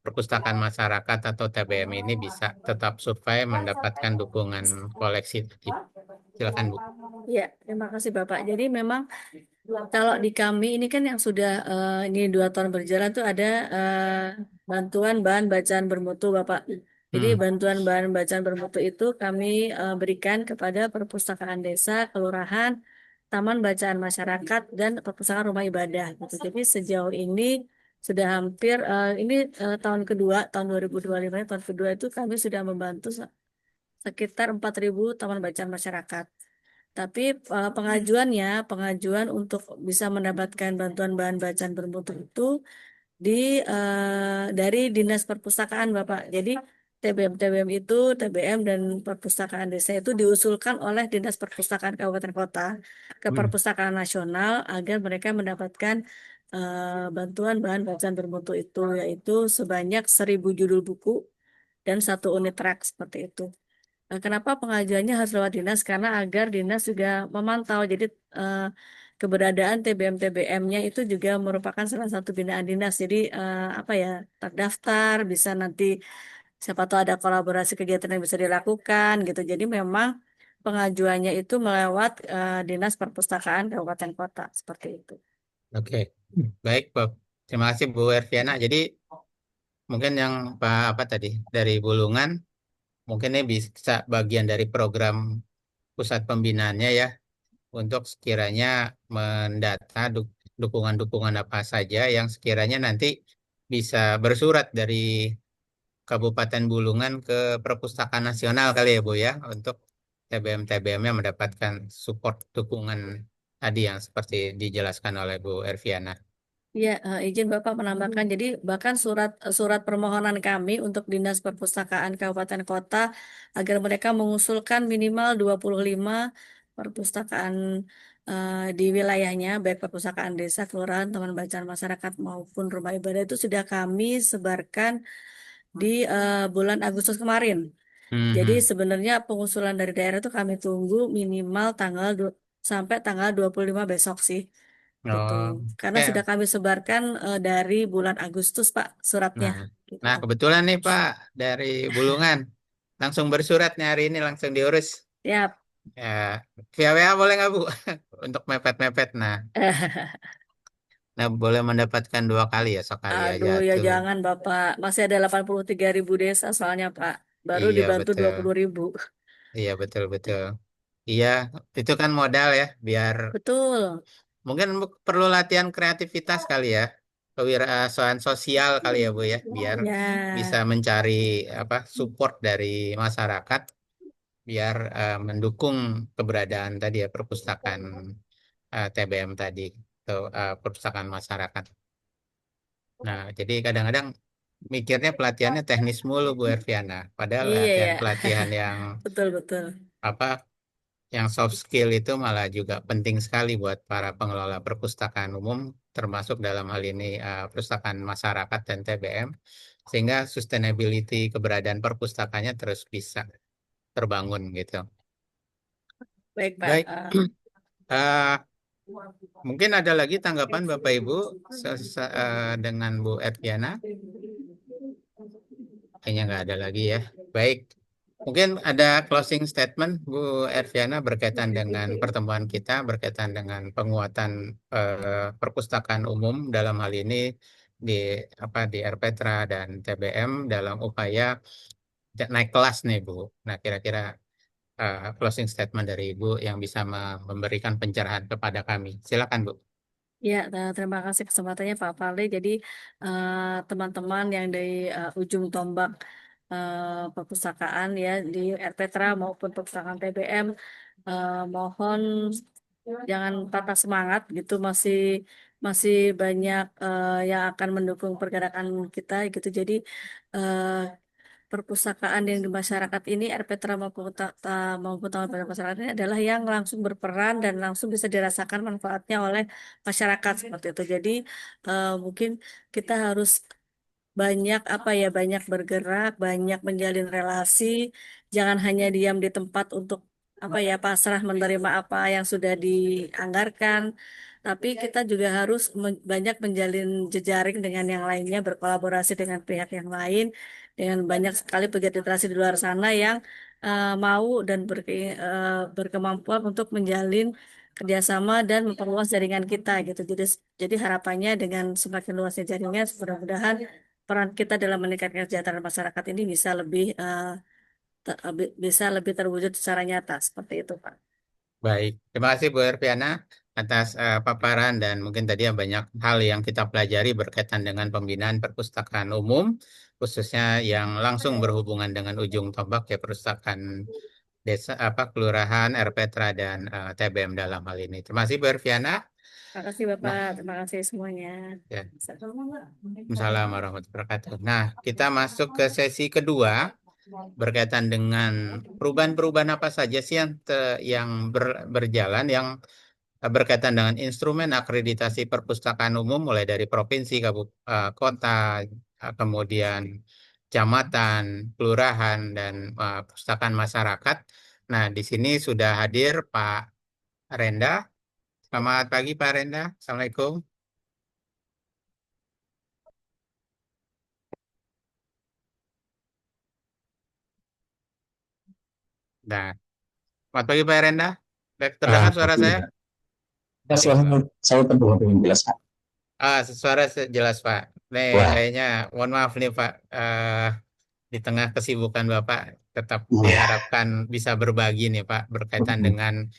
perpustakaan masyarakat atau TBM ini bisa tetap survive mendapatkan dukungan koleksi tadi. Silakan Bu. Ya, terima kasih Bapak. Jadi memang kalau di kami ini kan yang sudah ini 2 tahun berjalan tuh ada bantuan bahan bacaan bermutu Bapak. Jadi bantuan bahan bacaan bermutu itu kami berikan kepada perpustakaan desa, kelurahan, taman bacaan masyarakat, dan perpustakaan rumah ibadah. Gitu. Jadi sejauh ini sudah hampir ini tahun kedua, tahun 2025, tahun kedua itu kami sudah membantu sekitar 4.000 taman bacaan masyarakat. Tapi pengajuan untuk bisa mendapatkan bantuan bahan bacaan bermutu itu dari Dinas Perpustakaan, Bapak. Jadi TBM itu TBM dan Perpustakaan Desa itu diusulkan oleh Dinas Perpustakaan Kabupaten Kota ke Perpustakaan Nasional agar mereka mendapatkan bantuan bahan bacaan bermutu itu yaitu sebanyak 1.000 judul buku dan 1 unit rak seperti itu. Kenapa pengajuannya harus lewat dinas? Karena agar dinas juga memantau. Jadi keberadaan TBM-TBM-nya itu juga merupakan salah satu binaan dinas. Jadi apa ya terdaftar, bisa nanti siapa tahu ada kolaborasi kegiatan yang bisa dilakukan gitu. Jadi memang pengajuannya itu melewat Dinas Perpustakaan Kabupaten Kota seperti itu. Oke, baik Pak. Terima kasih Bu Erviana. Jadi mungkin yang Pak apa tadi dari Bulungan mungkin ini bisa bagian dari program pusat pembinaannya ya untuk sekiranya mendata dukungan-dukungan apa saja yang sekiranya nanti bisa bersurat dari Kabupaten Bulungan ke Perpustakaan Nasional kali ya Bu ya untuk TBM-TBM yang mendapatkan support dukungan tadi yang seperti dijelaskan oleh Bu Erviana. Ya, izin Bapak menambahkan. Jadi bahkan surat surat permohonan kami untuk Dinas Perpustakaan Kabupaten Kota agar mereka mengusulkan minimal 25 perpustakaan di wilayahnya, baik perpustakaan desa, kelurahan, taman bacaan masyarakat maupun rumah ibadah itu sudah kami sebarkan di bulan Agustus kemarin. Jadi sebenarnya pengusulan dari daerah itu kami tunggu minimal sampai tanggal 25 besok sih. Gitu. Oh, Karena ya. sudah kami sebarkan dari bulan Agustus, Pak, suratnya. Nah, Gitu. nah kebetulan nih Pak dari Bulungan langsung bersurat nih hari ini langsung diurus. Yap. Ya, via WA boleh nggak Bu? Untuk mepet-mepet. Nah, boleh mendapatkan 2 kali ya, sekali aja Aduh, ya tuh. jangan Bapak. Masih ada 83.000 desa soalnya, Pak. Baru Iya dibantu betul, 20.000. iya betul betul. Iya, itu kan modal ya, biar Betul. mungkin perlu latihan kreativitas kali ya, kewirausahaan sosial kali ya Bu ya, biar bisa Ya, mencari apa support dari masyarakat, biar mendukung keberadaan tadi ya perpustakaan TBM tadi atau perpustakaan masyarakat. Nah, jadi kadang-kadang mikirnya pelatihannya teknis mulu Bu Erviana. Padahal iya ya. pelatihan yang Betul, betul. apa yang soft skill itu malah juga penting sekali buat para pengelola perpustakaan umum, termasuk dalam hal ini perpustakaan masyarakat dan TBM, sehingga sustainability keberadaan perpustakaannya terus bisa terbangun gitu. Baik, Pak. Baik, eh, mungkin ada lagi tanggapan Bapak Ibu dengan Bu Erviana? Kayaknya nggak ada lagi ya. Baik, mungkin ada closing statement Bu Erviana berkaitan dengan pertemuan kita, berkaitan dengan penguatan perpustakaan umum dalam hal ini di di RPTRA dan TBM dalam upaya naik kelas nih Bu. Nah, kira-kira closing statement dari Ibu yang bisa memberikan pencerahan kepada kami. Silakan Bu. Ya, terima kasih kesempatannya Pak Fadli. Jadi eh, teman-teman yang dari ujung tombak perpustakaan ya di RPTRA maupun perpustakaan TBM, mohon jangan patah semangat gitu. Masih masih banyak yang akan mendukung pergerakan kita gitu. Jadi eh, perpustakaan yang di masyarakat ini RPTRA maupun taman baca masyarakat ini adalah yang langsung berperan dan langsung bisa dirasakan manfaatnya oleh masyarakat seperti itu. Jadi mungkin kita harus banyak banyak bergerak, banyak menjalin relasi, jangan hanya diam di tempat untuk pasrah menerima apa yang sudah dianggarkan, tapi kita juga harus banyak menjalin jejaring dengan yang lainnya, berkolaborasi dengan pihak yang lain, dengan banyak sekali pegiat literasi di luar sana yang mau dan berkemampuan untuk menjalin kerjasama dan memperluas jaringan kita gitu. Jadi harapannya dengan semakin luasnya jaringan, mudah-mudahan peran kita dalam meningkatkan kesejahteraan masyarakat ini bisa bisa lebih terwujud secara nyata seperti itu, Pak. Baik, terima kasih Bu Erviana atas paparan dan mungkin tadi banyak hal yang kita pelajari berkaitan dengan pembinaan perpustakaan umum, khususnya yang langsung berhubungan dengan ujung tombak ya perpustakaan desa kelurahan, RPTRA dan TBM dalam hal ini. Terima kasih Bu Erviana. Terima kasih Bapak, Nah, terima kasih semuanya. ya, Assalamualaikum warahmatullahi wabarakatuh. Nah, kita masuk ke sesi kedua berkaitan dengan perubahan-perubahan apa saja sih yang berjalan yang berkaitan dengan instrumen akreditasi perpustakaan umum mulai dari provinsi, kota, kemudian kecamatan, kelurahan, dan perpustakaan masyarakat. Nah, di sini sudah hadir Pak Renda. Selamat pagi Pak Renda. Assalamualaikum. Nah, selamat pagi Pak Renda. Terdengar suara saya? Ya, saya terdengar dengan jelas, Pak. Suara jelas Pak. Nih, Wah, kayaknya mohon maaf nih Pak. Di tengah kesibukan Bapak tetap ya. diharapkan bisa berbagi nih Pak berkaitan dengan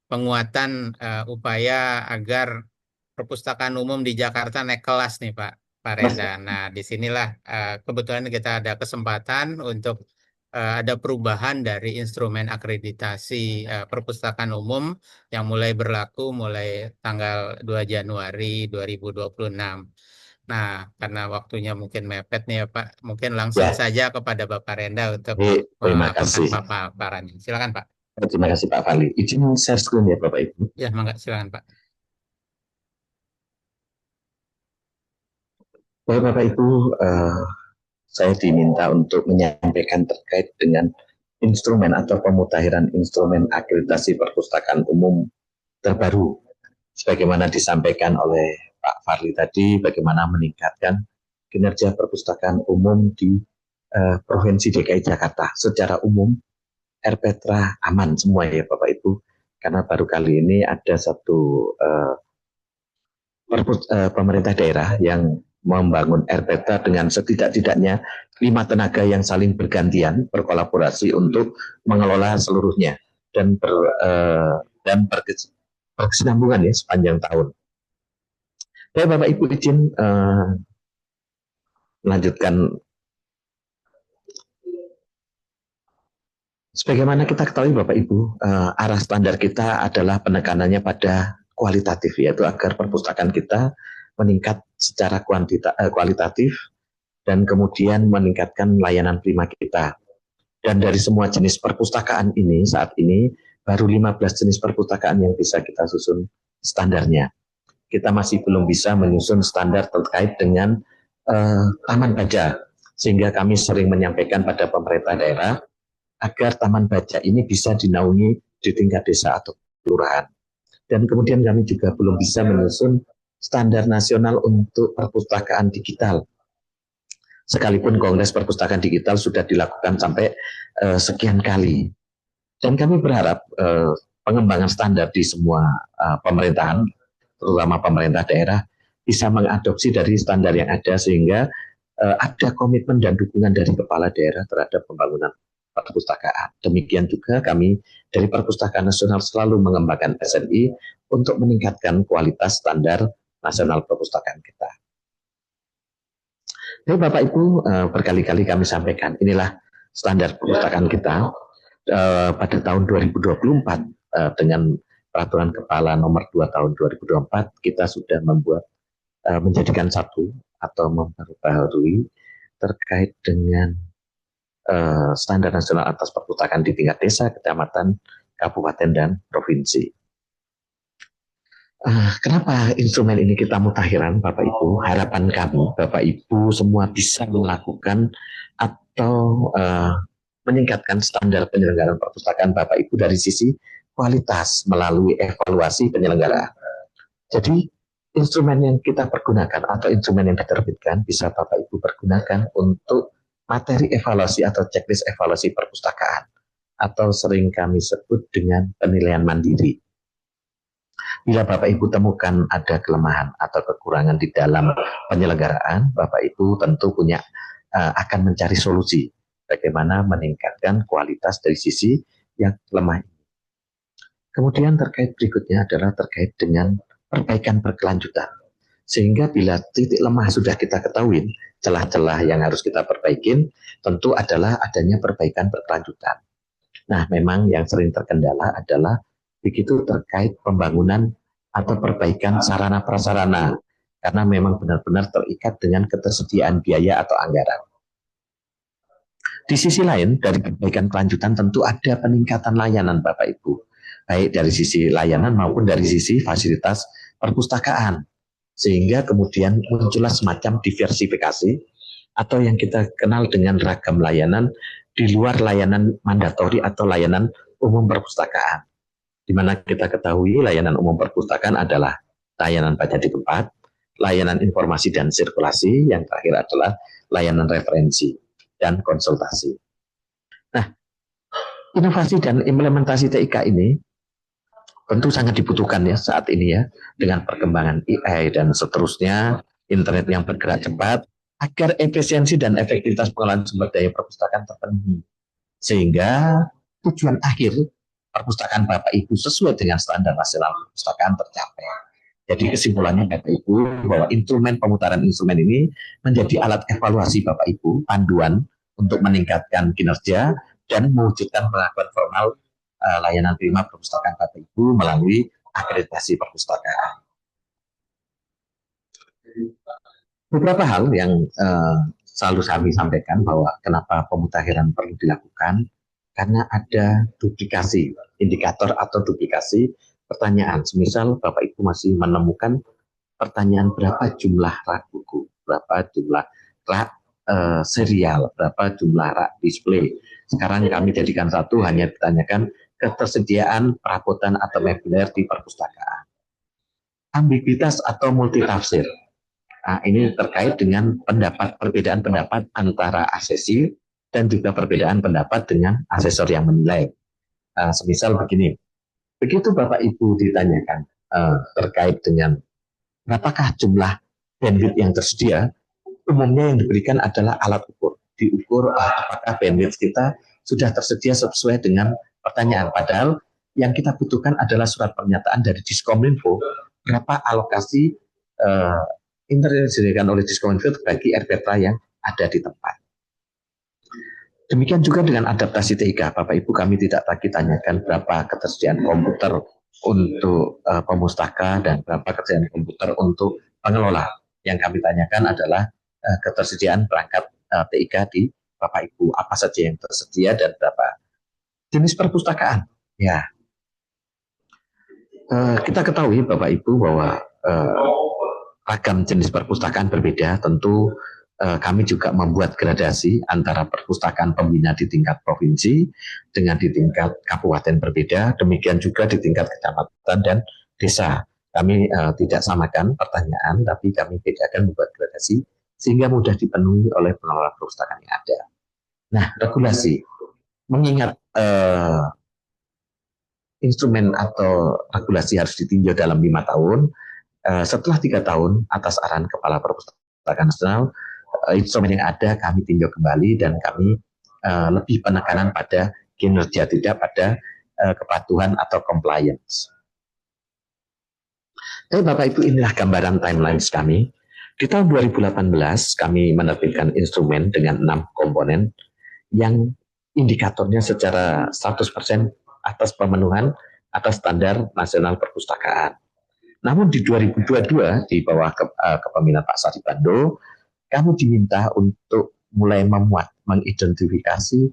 penguatan upaya agar perpustakaan umum di Jakarta naik kelas nih Pak Renda. Nah, disinilah kebetulan kita ada kesempatan untuk ada perubahan dari instrumen akreditasi perpustakaan umum yang mulai berlaku mulai tanggal 2 Januari 2026. Nah, karena waktunya mungkin mepet nih ya Pak, mungkin langsung Ya, saja kepada Bapak Renda untuk terima melakukan kasih. paparannya. Silakan Pak. Terima kasih Pak Fali. Izin share screen ya Bapak Ibu. Ya, mangga silakan Pak. Bapak Ibu, saya diminta untuk menyampaikan terkait dengan instrumen atau pemutakhiran instrumen akreditasi perpustakaan umum terbaru. Sebagaimana disampaikan oleh Pak Farli tadi, bagaimana meningkatkan kinerja perpustakaan umum di Provinsi DKI Jakarta. Secara umum, RPtra aman semua ya Bapak Ibu, karena baru kali ini ada satu pemerintah daerah yang membangun RPtra dengan setidak-tidaknya 5 tenaga yang saling bergantian berkolaborasi untuk mengelola seluruhnya dan berkesinambungan ya sepanjang tahun. Baik Bapak Ibu, izin melanjutkan. Sebagaimana kita ketahui Bapak Ibu, arah standar kita adalah penekanannya pada kualitatif, yaitu agar perpustakaan kita meningkat secara kualitatif dan kemudian meningkatkan layanan prima kita. Dan dari semua jenis perpustakaan ini, saat ini baru 15 jenis perpustakaan yang bisa kita susun standarnya. Kita masih belum bisa menyusun standar terkait dengan taman baca, sehingga kami sering menyampaikan pada pemerintah daerah agar taman baca ini bisa dinaungi di tingkat desa atau kelurahan. Dan kemudian kami juga belum bisa menyusun standar nasional untuk perpustakaan digital. Sekalipun Kongres Perpustakaan Digital sudah dilakukan sampai sekian kali. Dan kami berharap pengembangan standar di semua pemerintahan, terutama pemerintah daerah, bisa mengadopsi dari standar yang ada sehingga ada komitmen dan dukungan dari kepala daerah terhadap pembangunan perpustakaan. Demikian juga kami dari Perpustakaan Nasional selalu mengembangkan SNI untuk meningkatkan kualitas standar nasional perpustakaan kita. Jadi Bapak Ibu, berkali-kali kami sampaikan, inilah standar perpustakaan kita pada tahun 2024 dengan Peraturan Kepala Nomor 2 Tahun 2024 kita sudah membuat menjadikan satu atau memperbaharui terkait dengan standar nasional atas perpustakaan di tingkat desa, kecamatan, kabupaten, dan provinsi. Kenapa instrumen ini kita mutakhiran, Bapak Ibu? Harapan kami, Bapak Ibu semua bisa melakukan atau meningkatkan standar penyelenggaraan perpustakaan Bapak Ibu dari sisi kualitas melalui evaluasi penyelenggaraan. Jadi instrumen yang kita pergunakan atau instrumen yang diterbitkan bisa Bapak Ibu pergunakan untuk materi evaluasi atau checklist evaluasi perpustakaan atau sering kami sebut dengan penilaian mandiri. Bila Bapak Ibu temukan ada kelemahan atau kekurangan di dalam penyelenggaraan, Bapak Ibu tentu akan mencari solusi bagaimana meningkatkan kualitas dari sisi yang lemah ini. Kemudian terkait berikutnya adalah terkait dengan perbaikan berkelanjutan. Sehingga bila titik lemah sudah kita ketahui, celah-celah yang harus kita perbaikin tentu adalah adanya perbaikan berkelanjutan. Nah, memang yang sering terkendala adalah begitu terkait pembangunan atau perbaikan sarana prasarana, karena memang benar-benar terikat dengan ketersediaan biaya atau anggaran. Di sisi lain, dari perbaikan kelanjutan tentu ada peningkatan layanan Bapak Ibu, baik dari sisi layanan maupun dari sisi fasilitas perpustakaan, sehingga kemudian muncullah semacam diversifikasi atau yang kita kenal dengan ragam layanan di luar layanan mandatori atau layanan umum perpustakaan. Di mana kita ketahui layanan umum perpustakaan adalah layanan baca di tempat, layanan informasi dan sirkulasi, yang terakhir adalah layanan referensi dan konsultasi. Nah, inovasi dan implementasi TIK ini tentu sangat dibutuhkan ya saat ini ya, dengan perkembangan AI dan seterusnya, internet yang bergerak cepat, agar efisiensi dan efektivitas pengelolaan sumber daya perpustakaan terpenuhi. Sehingga tujuan akhir perpustakaan Bapak Ibu sesuai dengan standar nasional perpustakaan tercapai. Jadi kesimpulannya Bapak Ibu bahwa instrumen pemutaran instrumen ini menjadi alat evaluasi Bapak Ibu, panduan untuk meningkatkan kinerja dan mewujudkan pengakuan formal layanan prima perpustakaan Bapak Ibu melalui akreditasi perpustakaan. Beberapa hal yang selalu kami sampaikan bahwa kenapa pemutakhiran perlu dilakukan, karena ada duplikasi indikator atau duplikasi pertanyaan. Semisal Bapak Ibu masih menemukan pertanyaan berapa jumlah rak buku, berapa jumlah rak serial, berapa jumlah rak display. Sekarang kami jadikan satu, hanya ditanyakan ketersediaan perabotan atau meubiler di perpustakaan. Ambiguitas atau multitafsir. Nah, ini terkait dengan perbedaan pendapat antara asesor dan juga perbedaan pendapat dengan asesor yang menilai. Semisal begini, begitu Bapak Ibu ditanyakan terkait dengan berapakah jumlah bandwidth yang tersedia, umumnya yang diberikan adalah alat ukur. Diukur apakah bandwidth kita sudah tersedia sesuai dengan pertanyaan. Padahal yang kita butuhkan adalah surat pernyataan dari Diskominfo, berapa alokasi internet yang disediakan oleh Diskominfo bagi RPTRA yang ada di tempat. Demikian juga dengan adaptasi TIK. Bapak Ibu, kami tidak lagi tanyakan berapa ketersediaan komputer untuk pemustaka dan berapa ketersediaan komputer untuk pengelola. Yang kami tanyakan adalah ketersediaan perangkat TIK di Bapak Ibu. Apa saja yang tersedia dan berapa. Jenis perpustakaan. Ya, kita ketahui Bapak Ibu bahwa ragam jenis perpustakaan berbeda. Tentu kami juga membuat gradasi antara perpustakaan pembina di tingkat provinsi dengan di tingkat kabupaten berbeda, demikian juga di tingkat kecamatan dan desa. Kami tidak samakan pertanyaan, tapi kami bedakan membuat gradasi sehingga mudah dipenuhi oleh pengelola perpustakaan yang ada. Nah, regulasi, mengingat instrumen atau regulasi harus ditinjau dalam 5 tahun, setelah 3 tahun atas arahan Kepala Perpustakaan Nasional, instrumen yang ada kami tinjau kembali dan kami lebih penekanan pada kinerja, tidak pada kepatuhan atau compliance. Tapi Bapak Ibu, inilah gambaran timelines kami. Di tahun 2018 kami menerbitkan instrumen dengan 6 komponen yang indikatornya secara 100% atas pemenuhan atas standar nasional perpustakaan. Namun di 2022 di bawah kepemimpinan Pak Sari Bando, kami diminta untuk mulai mengidentifikasi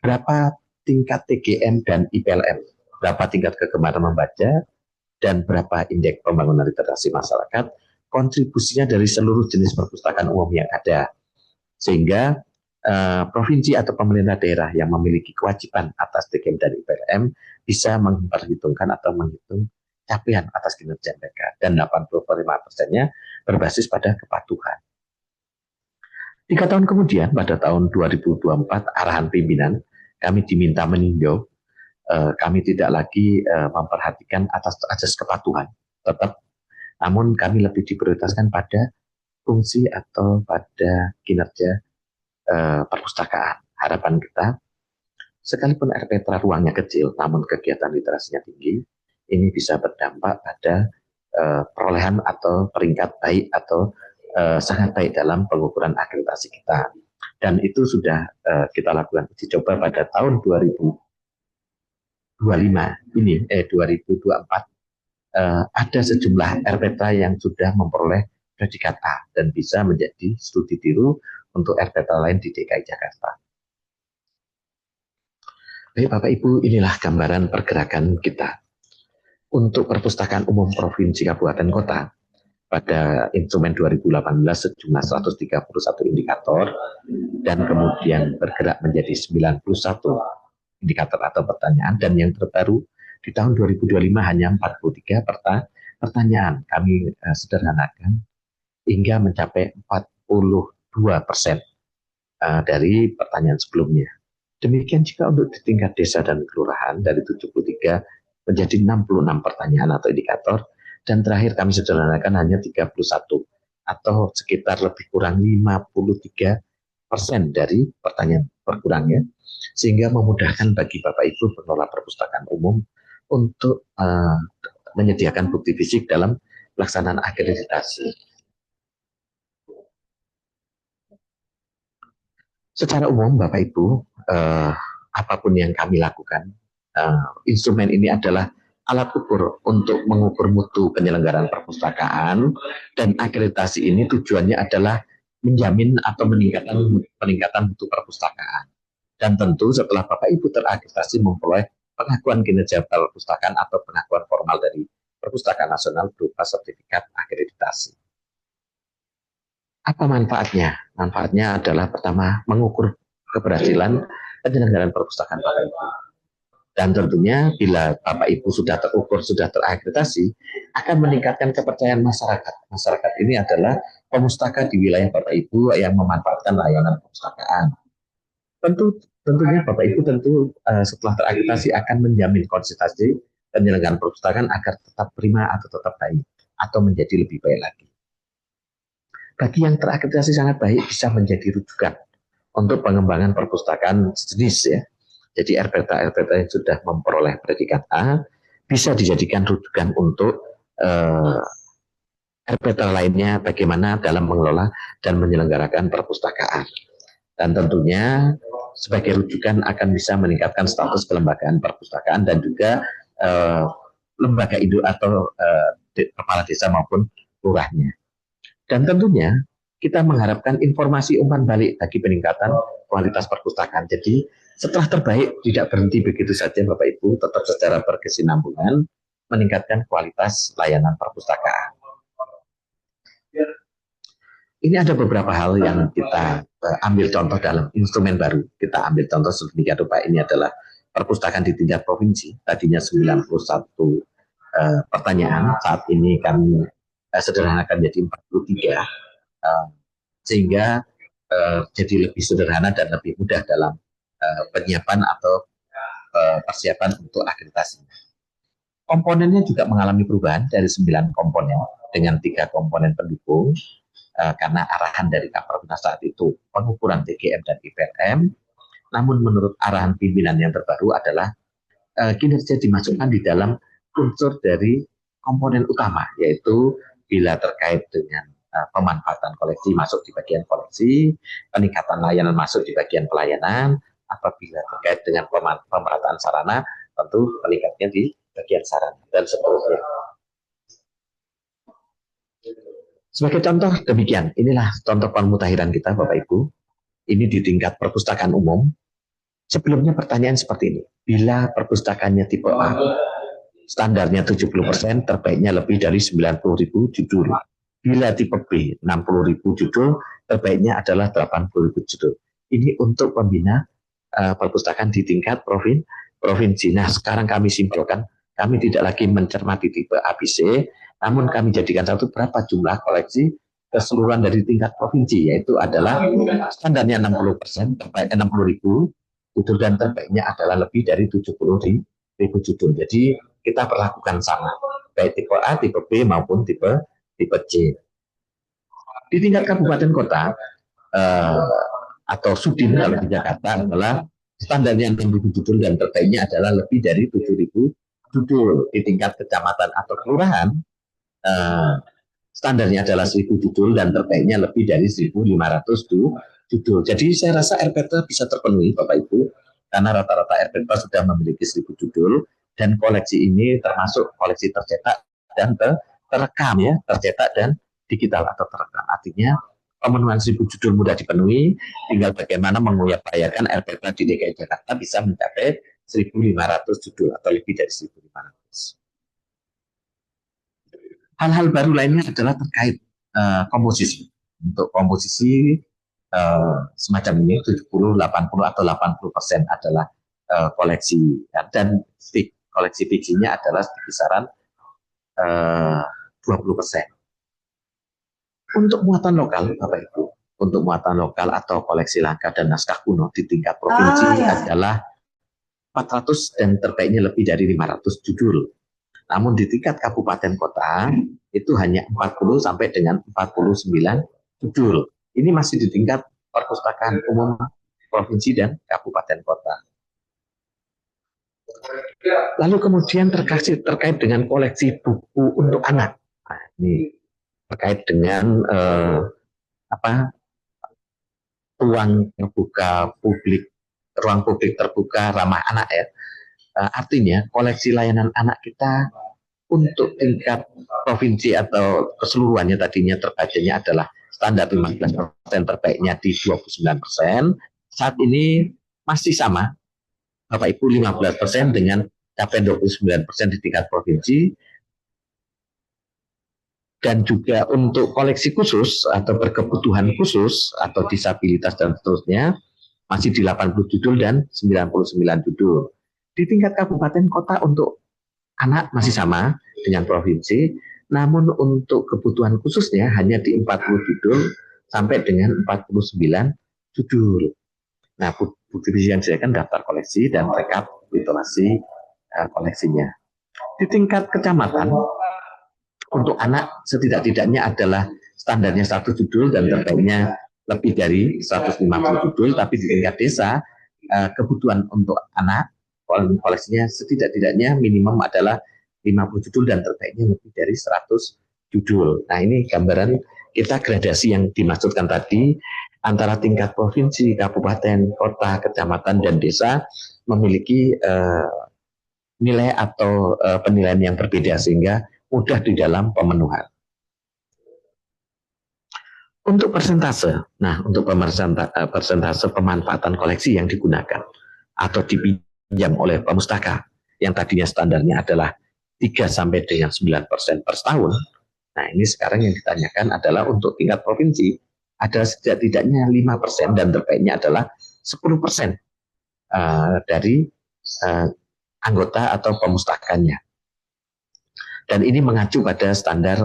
berapa tingkat TGM dan IPLM, berapa tingkat kegemaran membaca, dan berapa indeks pembangunan literasi masyarakat, kontribusinya dari seluruh jenis perpustakaan umum yang ada. Sehingga provinsi atau pemerintah daerah yang memiliki kewajiban atas TGM dan IPLM bisa memperhitungkan atau menghitung capaian atas kinerja mereka. Dan 85%-nya berbasis pada kepatuhan. 3 tahun kemudian, pada tahun 2024, arahan pimpinan, kami diminta meninjau, kami tidak lagi memperhatikan atas asas kepatuhan, tetap, namun kami lebih diprioritaskan pada fungsi atau pada kinerja perpustakaan. Harapan kita, sekalipun RPTRA ruangnya kecil, namun kegiatan literasinya tinggi, ini bisa berdampak pada perolehan atau peringkat baik atau sangat baik dalam pengukuran akreditasi kita. Dan itu sudah kita lakukan uji coba pada tahun 2024 ada sejumlah RPTRA yang sudah memperoleh predikat A dan bisa menjadi studi tiru untuk RPTRA lain di DKI Jakarta. Baik Bapak Ibu, inilah gambaran pergerakan kita. Untuk perpustakaan umum provinsi kabupaten kota, pada instrumen 2018 sejumlah 131 indikator dan kemudian bergerak menjadi 91 indikator atau pertanyaan, dan yang terbaru di tahun 2025 hanya 43 pertanyaan. Kami sederhanakan hingga mencapai 42% dari pertanyaan sebelumnya. Demikian juga untuk di tingkat desa dan kelurahan dari 73 menjadi 66 pertanyaan atau indikator. Dan terakhir kami sederhanakan hanya 31 atau sekitar lebih kurang 53% dari pertanyaan berkurangnya, sehingga memudahkan bagi Bapak Ibu pengelola perpustakaan umum untuk menyediakan bukti fisik dalam pelaksanaan akreditasi. Secara umum Bapak Ibu, apapun yang kami lakukan, instrumen ini adalah alat ukur untuk mengukur mutu penyelenggaraan perpustakaan, dan akreditasi ini tujuannya adalah menjamin atau peningkatan mutu perpustakaan Dan tentu setelah Bapak Ibu terakreditasi memperoleh pengakuan kinerja perpustakaan atau pengakuan formal dari Perpustakaan Nasional berupa sertifikat akreditasi. Apa manfaatnya? Manfaatnya adalah pertama, mengukur keberhasilan penyelenggaraan perpustakaan Bapak Ibu. Dan tentunya bila Bapak Ibu sudah terukur, sudah terakreditasi, akan meningkatkan kepercayaan masyarakat. Masyarakat ini adalah pemustaka di wilayah Bapak Ibu yang memanfaatkan layanan perpustakaan. Tentunya Bapak Ibu setelah terakreditasi akan menjamin konsistensi penyelenggaraan perpustakaan agar tetap prima atau tetap baik atau menjadi lebih baik lagi. Bagi yang terakreditasi sangat baik bisa menjadi rujukan untuk pengembangan perpustakaan sejenis ya. Jadi RPTA yang sudah memperoleh predikat A bisa dijadikan rujukan untuk RPTA lainnya bagaimana dalam mengelola dan menyelenggarakan perpustakaan. Dan tentunya sebagai rujukan akan bisa meningkatkan status kelembagaan perpustakaan dan juga lembaga induk atau kepala desa maupun lurahnya. Dan tentunya kita mengharapkan informasi umpan balik bagi peningkatan kualitas perpustakaan. Jadi setelah terbaik tidak berhenti begitu saja Bapak Ibu, tetap secara berkesinambungan meningkatkan kualitas layanan perpustakaan. Ini ada beberapa hal yang kita ambil contoh dalam instrumen baru. Kita ambil contoh sedemikian rupa. Ini adalah perpustakaan di tingkat provinsi. Tadinya 91 pertanyaan. Saat ini kami sederhanakan menjadi 43. Sehingga jadi lebih sederhana dan lebih mudah dalam penyiapan atau persiapan untuk akreditasi. Komponennya juga mengalami perubahan dari 9 komponen dengan 3 komponen pendukung. Karena arahan dari Kapernas saat itu pengukuran TGM dan IPM, namun menurut arahan pimpinan yang terbaru adalah kinerja dimasukkan di dalam unsur dari komponen utama, yaitu bila terkait dengan pemanfaatan koleksi masuk di bagian koleksi, peningkatan layanan masuk di bagian pelayanan, apabila terkait dengan pemerataan sarana, tentu peningkatnya di bagian sarana, dan seterusnya. Sebagai contoh demikian, inilah contoh pemutahiran kita Bapak Ibu. Ini di tingkat perpustakaan umum. Sebelumnya pertanyaan seperti ini. Bila perpustakaannya tipe A, standarnya 70%, terbaiknya lebih dari 90.000 judul. Bila tipe B, 60.000 judul, terbaiknya adalah 80.000 judul. Ini untuk pembina perpustakaan di tingkat provinsi. Nah, sekarang kami simpulkan, kami tidak lagi mencermati tipe ABC, namun kami jadikan satu berapa jumlah koleksi keseluruhan dari tingkat provinsi, yaitu adalah standarnya 60%, terbaik 60.000 judul dan terbaiknya adalah lebih dari 70.000 judul. Jadi kita perlakukan sama, baik tipe A, tipe B maupun tipe C. Di tingkat kabupaten kota atau Sudin kalau di Jakarta adalah standarnya 6.000 judul dan terbaiknya adalah lebih dari 7.000 judul. Di tingkat kecamatan atau kelurahan standarnya adalah 1.000 judul dan terbaiknya lebih dari 1.500 judul. Jadi saya rasa RPTA bisa terpenuhi Bapak Ibu, karena rata-rata RPTA sudah memiliki 1.000 judul dan koleksi ini termasuk koleksi tercetak dan terekam ya, tercetak dan digital atau terekam. Artinya pemenuhan 1.000 judul mudah dipenuhi, tinggal bagaimana mengupayakan RPTA di DKI Jakarta bisa mencapai 1.500 judul atau lebih dari 1.500. Hal-hal baru lainnya adalah terkait komposisi. Untuk komposisi semacam ini 70, 80 atau 80% adalah koleksi dan koleksi fiksinya adalah di kisaran 20%. Untuk muatan lokal, Bapak Ibu, untuk muatan lokal atau koleksi langka dan naskah kuno di tingkat provinsi adalah 400 dan terbaiknya lebih dari 500 judul. Namun di tingkat kabupaten kota itu hanya 40 sampai dengan 49 judul. Ini masih di tingkat perpustakaan umum provinsi dan kabupaten kota. Lalu kemudian terkait dengan koleksi buku untuk anak. Nah, ini terkait dengan ruang publik terbuka ramah anak ya. Artinya koleksi layanan anak kita untuk tingkat provinsi atau keseluruhannya tadinya terbacanya adalah standar 15%, terbaiknya di 29%. Saat ini masih sama, Bapak Ibu 15% dengan capaian 29% di tingkat provinsi. Dan juga untuk koleksi khusus atau berkebutuhan khusus atau disabilitas dan seterusnya masih di 80 judul dan 99 judul. Di tingkat kabupaten kota untuk anak masih sama dengan provinsi, namun untuk kebutuhan khususnya hanya di 40 judul sampai dengan 49 judul. Nah, Bu Divisi yang disediakan daftar koleksi dan rekapitulasi koleksinya. Di tingkat kecamatan, untuk anak setidak-tidaknya adalah standarnya 1 judul dan terbaiknya lebih dari 150 judul, tapi di tingkat desa kebutuhan untuk anak koleksinya setidak-tidaknya minimum adalah 50 judul dan terbaiknya lebih dari 100 judul. Nah, ini gambaran kita gradasi yang dimaksudkan tadi antara tingkat provinsi, kabupaten, kota, kecamatan, dan desa memiliki nilai atau penilaian yang berbeda sehingga mudah di dalam pemenuhan. Untuk persentase, nah untuk persentase pemanfaatan koleksi yang digunakan atau dipinjam oleh pemustaka yang tadinya standarnya adalah 3 sampai dengan 9% per tahun. Nah, ini sekarang yang ditanyakan adalah untuk tingkat provinsi ada setidak-tidaknya 5% dan terbaiknya adalah 10% dari anggota atau pemustakanya. Dan ini mengacu pada standar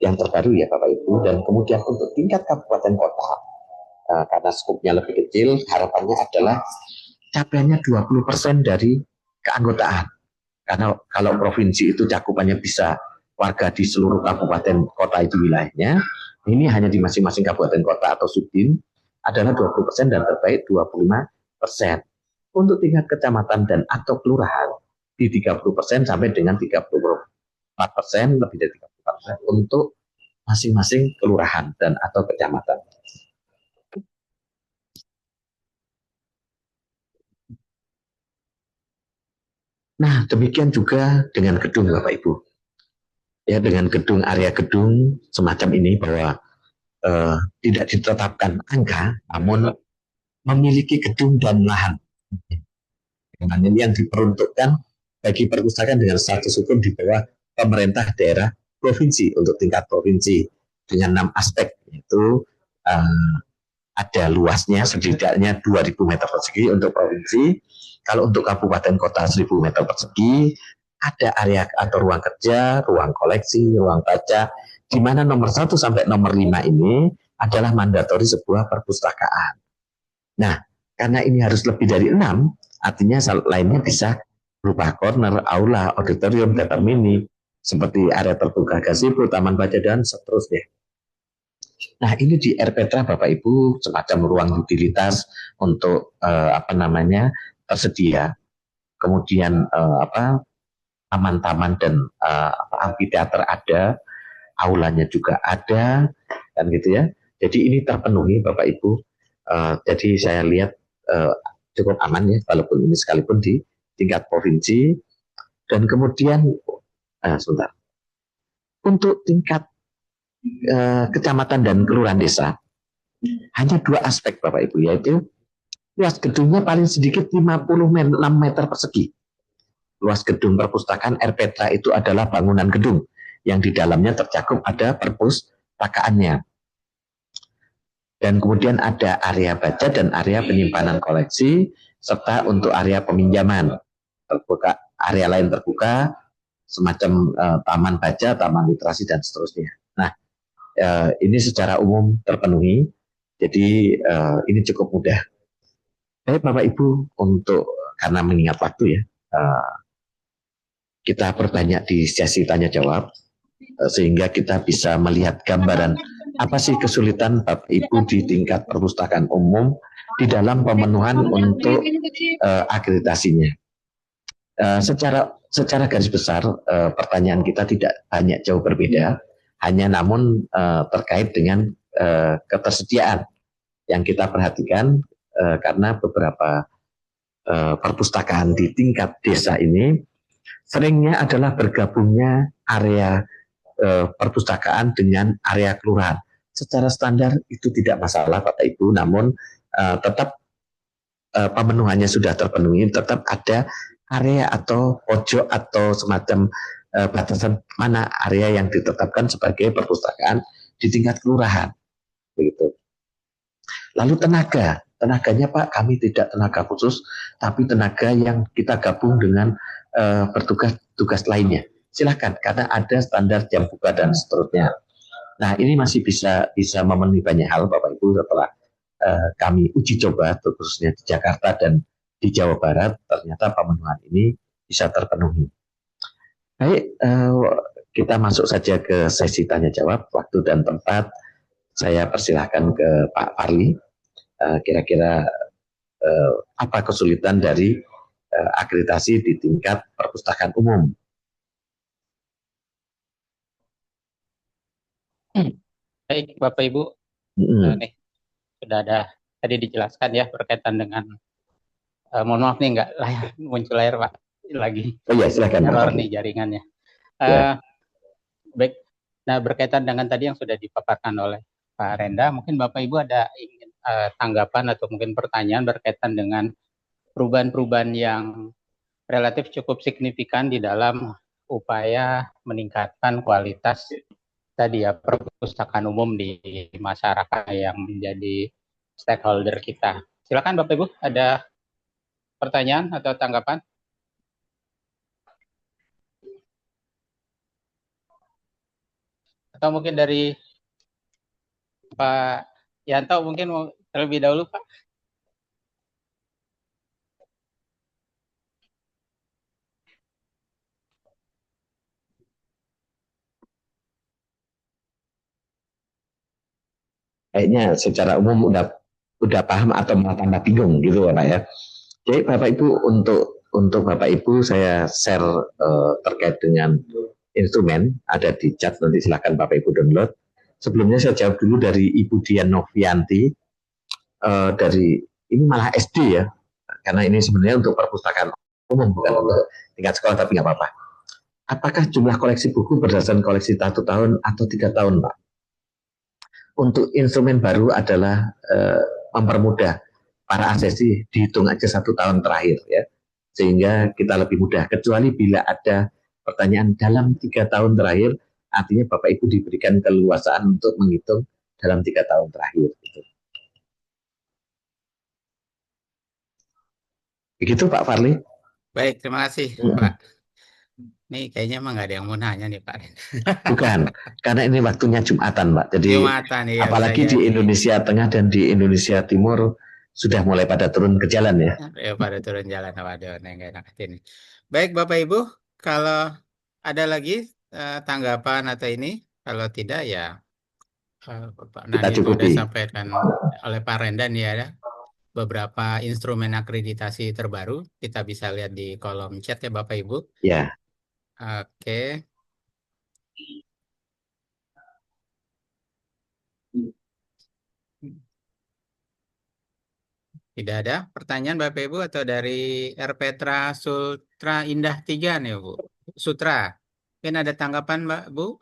yang terbaru ya Bapak Ibu. Dan kemudian untuk tingkat kabupaten kota, karena skupnya lebih kecil, harapannya adalah capaiannya 20% dari keanggotaan. Karena kalau provinsi itu cakupannya bisa warga di seluruh kabupaten kota itu wilayahnya, ini hanya di masing-masing kabupaten kota atau sudin adalah 20% dan terbaik 25%. Untuk tingkat kecamatan dan atau kelurahan di 30% sampai dengan 34%, lebih dari 34% untuk masing-masing kelurahan dan atau kecamatan. Nah, demikian juga dengan gedung Bapak Ibu. Ya, dengan gedung, area gedung semacam ini bahwa tidak ditetapkan angka, namun memiliki gedung dan lahan yang diperuntukkan bagi perpustakaan dengan status hukum di bawah pemerintah daerah provinsi untuk tingkat provinsi dengan 6 aspek, yaitu ada luasnya setidaknya 2.000 meter persegi untuk provinsi. Kalau untuk kabupaten kota 1.000 meter persegi, ada area atau ruang kerja, ruang koleksi, ruang baca, di mana nomor 1 sampai nomor 5 ini adalah mandatori sebuah perpustakaan. Nah, karena ini harus lebih dari 6, artinya lainnya bisa berupa corner, aula, auditorium, data mini, seperti area terbuka gazebo, taman baca, dan seterusnya. Nah, ini di RPtra Bapak Ibu semacam ruang utilitas untuk tersedia. Kemudian taman-taman dan amfiteater ada, aulanya juga ada, dan gitu ya. Jadi ini terpenuhi Bapak Ibu. Jadi saya lihat cukup aman ya, walaupun ini sekalipun di tingkat provinsi. Dan kemudian sebentar, untuk tingkat kecamatan dan kelurahan desa hanya 2 aspek Bapak Ibu, yaitu luas gedungnya paling sedikit 56 meter persegi. Luas gedung perpustakaan RPtra itu adalah bangunan gedung yang di dalamnya tercakup ada perpustakaannya. Dan kemudian ada area baca dan area penyimpanan koleksi, serta untuk area peminjaman. Terbuka, area lain terbuka, semacam taman baca, taman literasi, dan seterusnya. Nah, ini secara umum terpenuhi, jadi ini cukup mudah. Baik Bapak Ibu, karena mengingat waktu ya, kita perbanyak di sesi tanya jawab, sehingga kita bisa melihat gambaran apa sih kesulitan Bapak Ibu di tingkat perpustakaan umum di dalam pemenuhan untuk akreditasinya. Secara garis besar pertanyaan kita tidak banyak jauh berbeda, hanya namun terkait dengan ketersediaan yang kita perhatikan karena beberapa perpustakaan di tingkat desa ini seringnya adalah bergabungnya area perpustakaan dengan area kelurahan. Secara standar itu tidak masalah Bapak Ibu, namun tetap pemenuhannya sudah terpenuhi, tetap ada area atau pojok atau semacam batasan mana area yang ditetapkan sebagai perpustakaan di tingkat kelurahan, begitu. Lalu tenaganya Pak, kami tidak tenaga khusus, tapi tenaga yang kita gabung dengan bertugas tugas lainnya. Silahkan, karena ada standar jam buka dan seterusnya. Nah, ini masih bisa memenuhi banyak hal, Bapak Ibu, setelah kami uji coba, khususnya di Jakarta dan di Jawa Barat, ternyata pemenuhan ini bisa terpenuhi. Baik, kita masuk saja ke sesi tanya jawab. Waktu dan tempat saya persilahkan ke Pak Farli. Kira-kira apa kesulitan dari akreditasi di tingkat perpustakaan umum? Baik, Bapak Ibu, nih sudah ada tadi dijelaskan ya berkaitan dengan mohon maaf nih nggak muncul layar Pak lagi. Oh iya, silakan. Error nih jaringannya. Baik, nah berkaitan dengan tadi yang sudah dipaparkan oleh Pak Renda, mungkin Bapak Ibu ada ingin tanggapan atau mungkin pertanyaan berkaitan dengan perubahan-perubahan yang relatif cukup signifikan di dalam upaya meningkatkan kualitas tadi ya perpustakaan umum di masyarakat yang menjadi stakeholder kita. Silakan Bapak Ibu, ada pertanyaan atau tanggapan? Atau mungkin dari Pak Yanto mungkin mau terlebih dahulu Pak. Kayaknya secara umum udah paham atau malah tambah bingung gitu Pak ya. Jadi Bapak Ibu, untuk Bapak Ibu saya share terkait dengan instrumen, ada di chat, nanti silakan Bapak Ibu download. Sebelumnya saya jawab dulu dari Ibu Dian Novianti, dari ini malah SD ya, karena ini sebenarnya untuk perpustakaan umum bukan untuk tingkat sekolah, tapi nggak apa-apa. Apakah jumlah koleksi buku berdasarkan koleksi 1 tahun atau 3 tahun Pak? Untuk instrumen baru adalah mempermudah para asesi, dihitung aja 1 tahun terakhir ya, sehingga kita lebih mudah. Kecuali bila ada pertanyaan dalam 3 tahun terakhir, artinya Bapak Ibu diberikan keleluasaan untuk menghitung dalam 3 tahun terakhir. Gitu. Begitu Pak Farli. Baik, terima kasih Pak. Nih kayaknya emang nggak ada yang mau nanya nih Pak. Bukan, karena ini waktunya Jumatan Pak. Jadi Jumatan, iya, apalagi di Indonesia Tengah dan di Indonesia Timur sudah mulai pada turun ke jalan ya. Ya pada turun jalan, waduh, nggak enak ini. Baik Bapak Ibu, kalau ada lagi tanggapan atau ini, kalau tidak ya Pak Nadia sudah sampaikan oleh Pak Rendan ya, ada beberapa instrumen akreditasi terbaru, kita bisa lihat di kolom chat ya Bapak Ibu. Ya. Oke. Tidak ada pertanyaan Bapak Ibu, atau dari Erpetra Sutra Indah 3 nih Bu. Sutra, mungkin ada tanggapan Mbak Bu?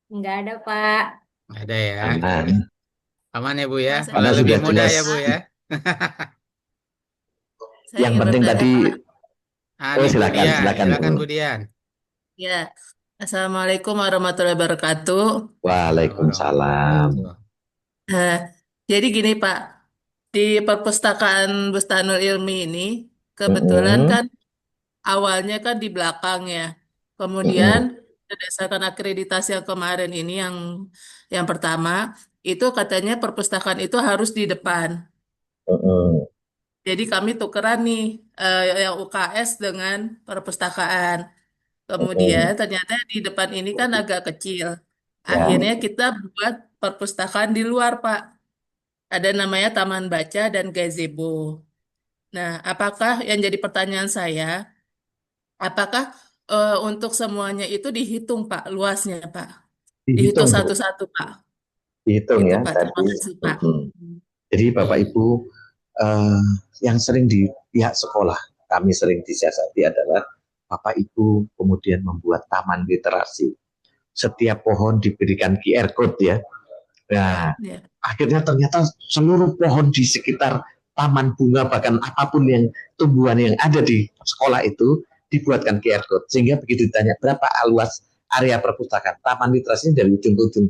Enggak ada Pak. Enggak ada ya. Aman ya Bu ya. Karena lebih sudah mudah jelas. ya Bu ya. Yang penting tadi. Silakan Bu Dian. Ya, Assalamualaikum warahmatullahi wabarakatuh. Waalaikumsalam. Jadi gini Pak, di perpustakaan Bustanul Ilmi ini kebetulan kan awalnya kan di belakang ya. Kemudian berdasarkan akreditasi yang kemarin ini yang pertama itu katanya perpustakaan itu harus di depan. Jadi kami tukeran nih yang UKS dengan perpustakaan. Kemudian ternyata di depan ini kan agak kecil. Akhirnya kita buat perpustakaan di luar Pak. Ada namanya Taman Baca dan Gazebo. Nah, apakah yang jadi pertanyaan saya, apakah untuk semuanya itu dihitung Pak, luasnya Pak? Dihitung satu-satu Pak. Dihitung ya. Pak. Terima kasih Pak. Jadi Bapak Ibu, yang sering di pihak sekolah, kami sering disiasati adalah Bapak Ibu kemudian membuat taman literasi. Setiap pohon diberikan QR code ya. Nah, Ya. akhirnya ternyata seluruh pohon di sekitar taman bunga, bahkan apapun yang tumbuhan yang ada di sekolah itu dibuatkan QR code, sehingga begitu ditanya berapa luas area perpustakaan, taman literasi dari ujung ke ujung,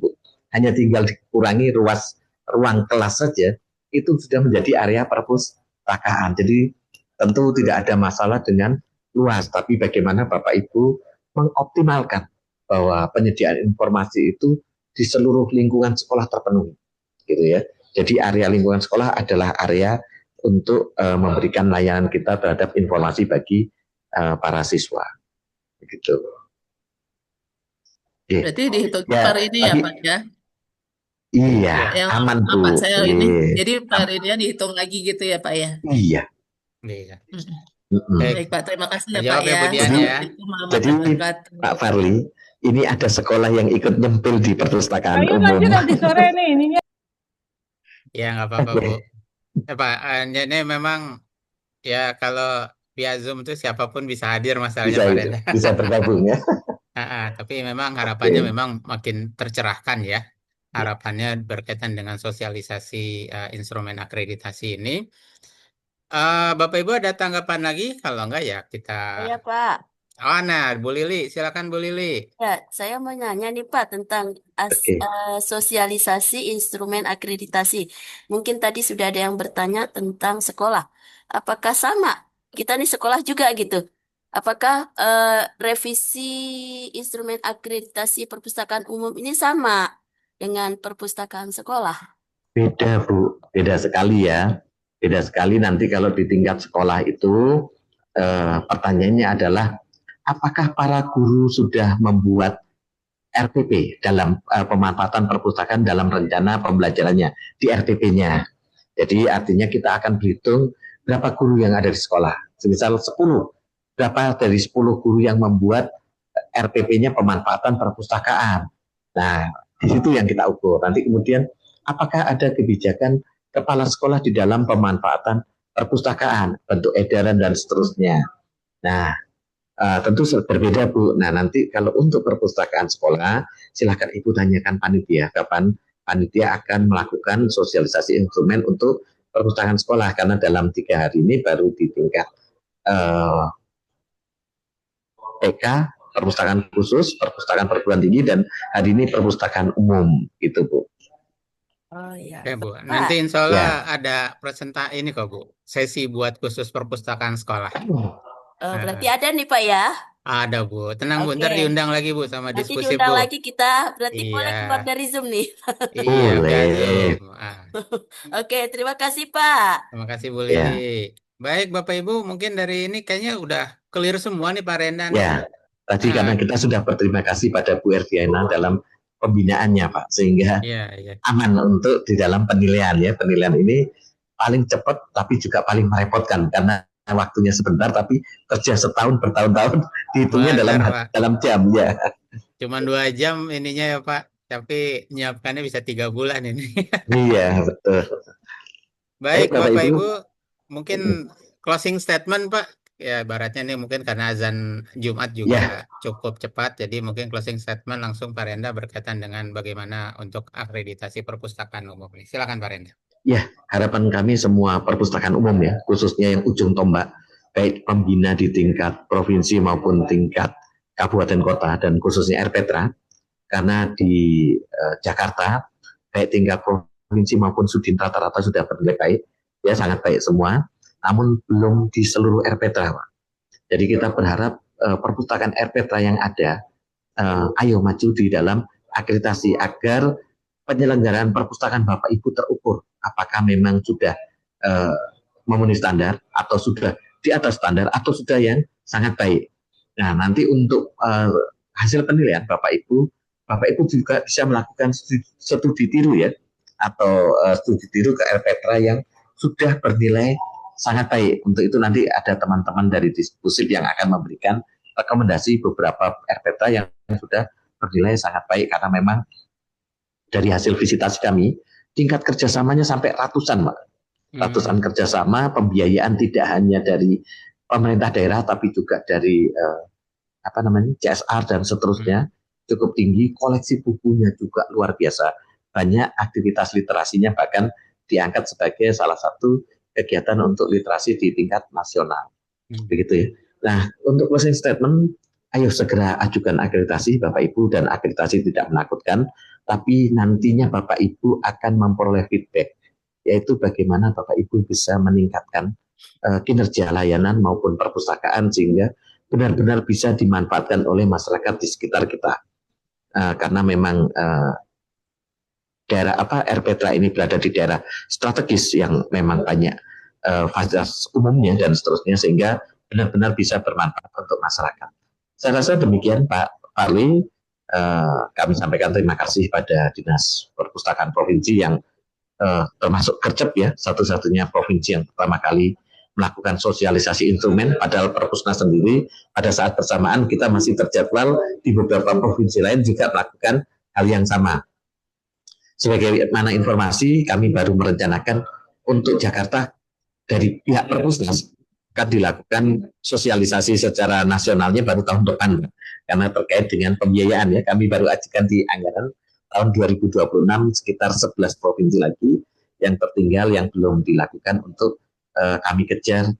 hanya tinggal dikurangi ruang kelas saja, itu sudah menjadi area perpustakaan. Jadi tentu tidak ada masalah dengan luas, tapi bagaimana Bapak Ibu mengoptimalkan bahwa penyediaan informasi itu di seluruh lingkungan sekolah terpenuhi, gitu ya. Jadi area lingkungan sekolah adalah area untuk memberikan layanan kita terhadap informasi bagi para siswa, begitu. Berarti dihitungnya Ya, per ini ya tadi Pak ya? iya Yang aman apa Bu. saya ini? Jadi per ininya dihitung lagi gitu ya Pak ya? Iya. Iya. Mm-mm. Baik Pak, terima kasih ya Pak Terjawab ya ya. Bu Dian ya. Assalamualaikum Jadi warahmatullahi wabarakatuh. Pak Farli, ini ada sekolah yang ikut nyempil di perpustakaan Ayo umum. lanjut nanti sore nih ininya. Ya nggak apa-apa Bu. Pak, ini memang ya kalau via Zoom tuh siapapun bisa hadir masalahnya Pak Renda. Bisa bergabung ya. Tapi memang harapannya memang makin tercerahkan ya. Harapannya berkaitan dengan sosialisasi instrumen akreditasi ini. Bapak Ibu ada tanggapan lagi? Kalau enggak ya kita. Iya Pak. Oh, nah, Bu Lili, silakan Bu Lili. Ya, saya mau nanya nih Pak tentang sosialisasi instrumen akreditasi. Mungkin tadi sudah ada yang bertanya tentang sekolah. Apakah sama? Kita nih sekolah juga gitu. Apakah revisi instrumen akreditasi perpustakaan umum ini sama dengan perpustakaan sekolah? Beda Bu, beda sekali ya. Beda sekali nanti kalau di tingkat sekolah itu pertanyaannya adalah apakah para guru sudah membuat RPP dalam pemanfaatan perpustakaan dalam rencana pembelajarannya di RPP-nya. Jadi artinya kita akan berhitung berapa guru yang ada di sekolah. Semisal 10, berapa dari 10 guru yang membuat RPP-nya pemanfaatan perpustakaan. Nah, di situ yang kita ukur. Nanti kemudian apakah ada kebijakan kepala sekolah di dalam pemanfaatan perpustakaan, bentuk edaran dan seterusnya. Nah, tentu berbeda Bu. Nah nanti kalau untuk perpustakaan sekolah, silakan Ibu tanyakan panitia kapan panitia akan melakukan sosialisasi instrumen untuk perpustakaan sekolah, karena dalam 3 hari ini baru di tingkat TK, perpustakaan khusus, perpustakaan perguruan tinggi, dan hari ini perpustakaan umum gitu Bu. Oh iya. Oke Bu, nanti insya Allah ada presentasi ini kok Bu, sesi buat khusus perpustakaan sekolah. Berarti ada nih Pak ya? Ada Bu, tenang Bu, ntar Oke. diundang lagi Bu sama Nanti diskusi diundang Bu. lagi kita, berarti boleh Iya. keluar dari Zoom nih. Iya, via Zoom. Oke, terima kasih Pak. Terima kasih Bu Lili. Baik Bapak Ibu, mungkin dari ini kayaknya udah clear semua nih Pak Rendan. Ya, tadi karena kita sudah berterima kasih pada Bu Erviana dalam pembinaannya Pak, sehingga aman untuk di dalam penilaian ya. Penilaian ini paling cepat tapi juga paling merepotkan karena waktunya sebentar tapi kerja setahun bertahun-tahun dihitungnya dalam jam ya. Cuman 2 jam ininya ya Pak, tapi nyiapkannya bisa 3 bulan ini. Iya betul. Baik Bapak Ibu, mungkin closing statement Pak. Ya baratnya ini mungkin karena azan Jumat juga cukup cepat, jadi mungkin closing statement langsung Pak Renda berkaitan dengan bagaimana untuk akreditasi perpustakaan umum ini. Silakan Pak Renda. Ya, harapan kami semua perpustakaan umum ya, khususnya yang ujung tombak, baik pembina di tingkat provinsi maupun tingkat kabupaten kota dan khususnya RPTRA, karena di Jakarta, baik tingkat provinsi maupun Sudin rata-rata sudah bernilai baik, ya sangat baik semua, namun belum di seluruh RPTRA. Jadi kita berharap perpustakaan RPTRA yang ada, ayo maju di dalam akreditasi agar penyelenggaraan perpustakaan Bapak Ibu terukur apakah memang sudah memenuhi standar atau sudah di atas standar atau sudah yang sangat baik. Nah nanti untuk hasil penilaian Bapak Ibu juga bisa melakukan studi tiru ya, atau studi tiru ke RPTRA yang sudah bernilai sangat baik. Untuk itu nanti ada teman-teman dari Dispusip yang akan memberikan rekomendasi beberapa RPTRA yang sudah bernilai sangat baik, karena memang dari hasil visitasi kami, tingkat kerjasamanya sampai ratusan, Pak. Ratusan kerjasama, pembiayaan tidak hanya dari pemerintah daerah, tapi juga dari CSR dan seterusnya, cukup tinggi. Koleksi bukunya juga luar biasa banyak aktivitas literasinya bahkan diangkat sebagai salah satu kegiatan untuk literasi di tingkat nasional. Begitu ya. Nah, untuk closing statement, ayo segera ajukan akreditasi Bapak Ibu, dan akreditasi tidak menakutkan, tapi nantinya Bapak Ibu akan memperoleh feedback, yaitu bagaimana Bapak Ibu bisa meningkatkan kinerja layanan maupun perpustakaan sehingga benar-benar bisa dimanfaatkan oleh masyarakat di sekitar kita. Karena memang daerah RPTRA ini berada di daerah strategis yang memang banyak fasilitas umumnya dan seterusnya, sehingga benar-benar bisa bermanfaat untuk masyarakat. Saya rasa demikian Pak Farli. Kami sampaikan terima kasih pada Dinas Perpustakaan Provinsi yang termasuk Gercep ya, satu-satunya provinsi yang pertama kali melakukan sosialisasi instrumen, padahal Perpusnas sendiri pada saat bersamaan kita masih terjadwal di beberapa provinsi lain juga melakukan hal yang sama. Sebagaimana informasi, kami baru merencanakan untuk Jakarta dari pihak Perpusnas akan dilakukan sosialisasi secara nasionalnya baru tahun depan, karena terkait dengan pembiayaan ya, kami baru ajukan di anggaran tahun 2026 sekitar 11 provinsi lagi yang tertinggal yang belum dilakukan untuk kami kejar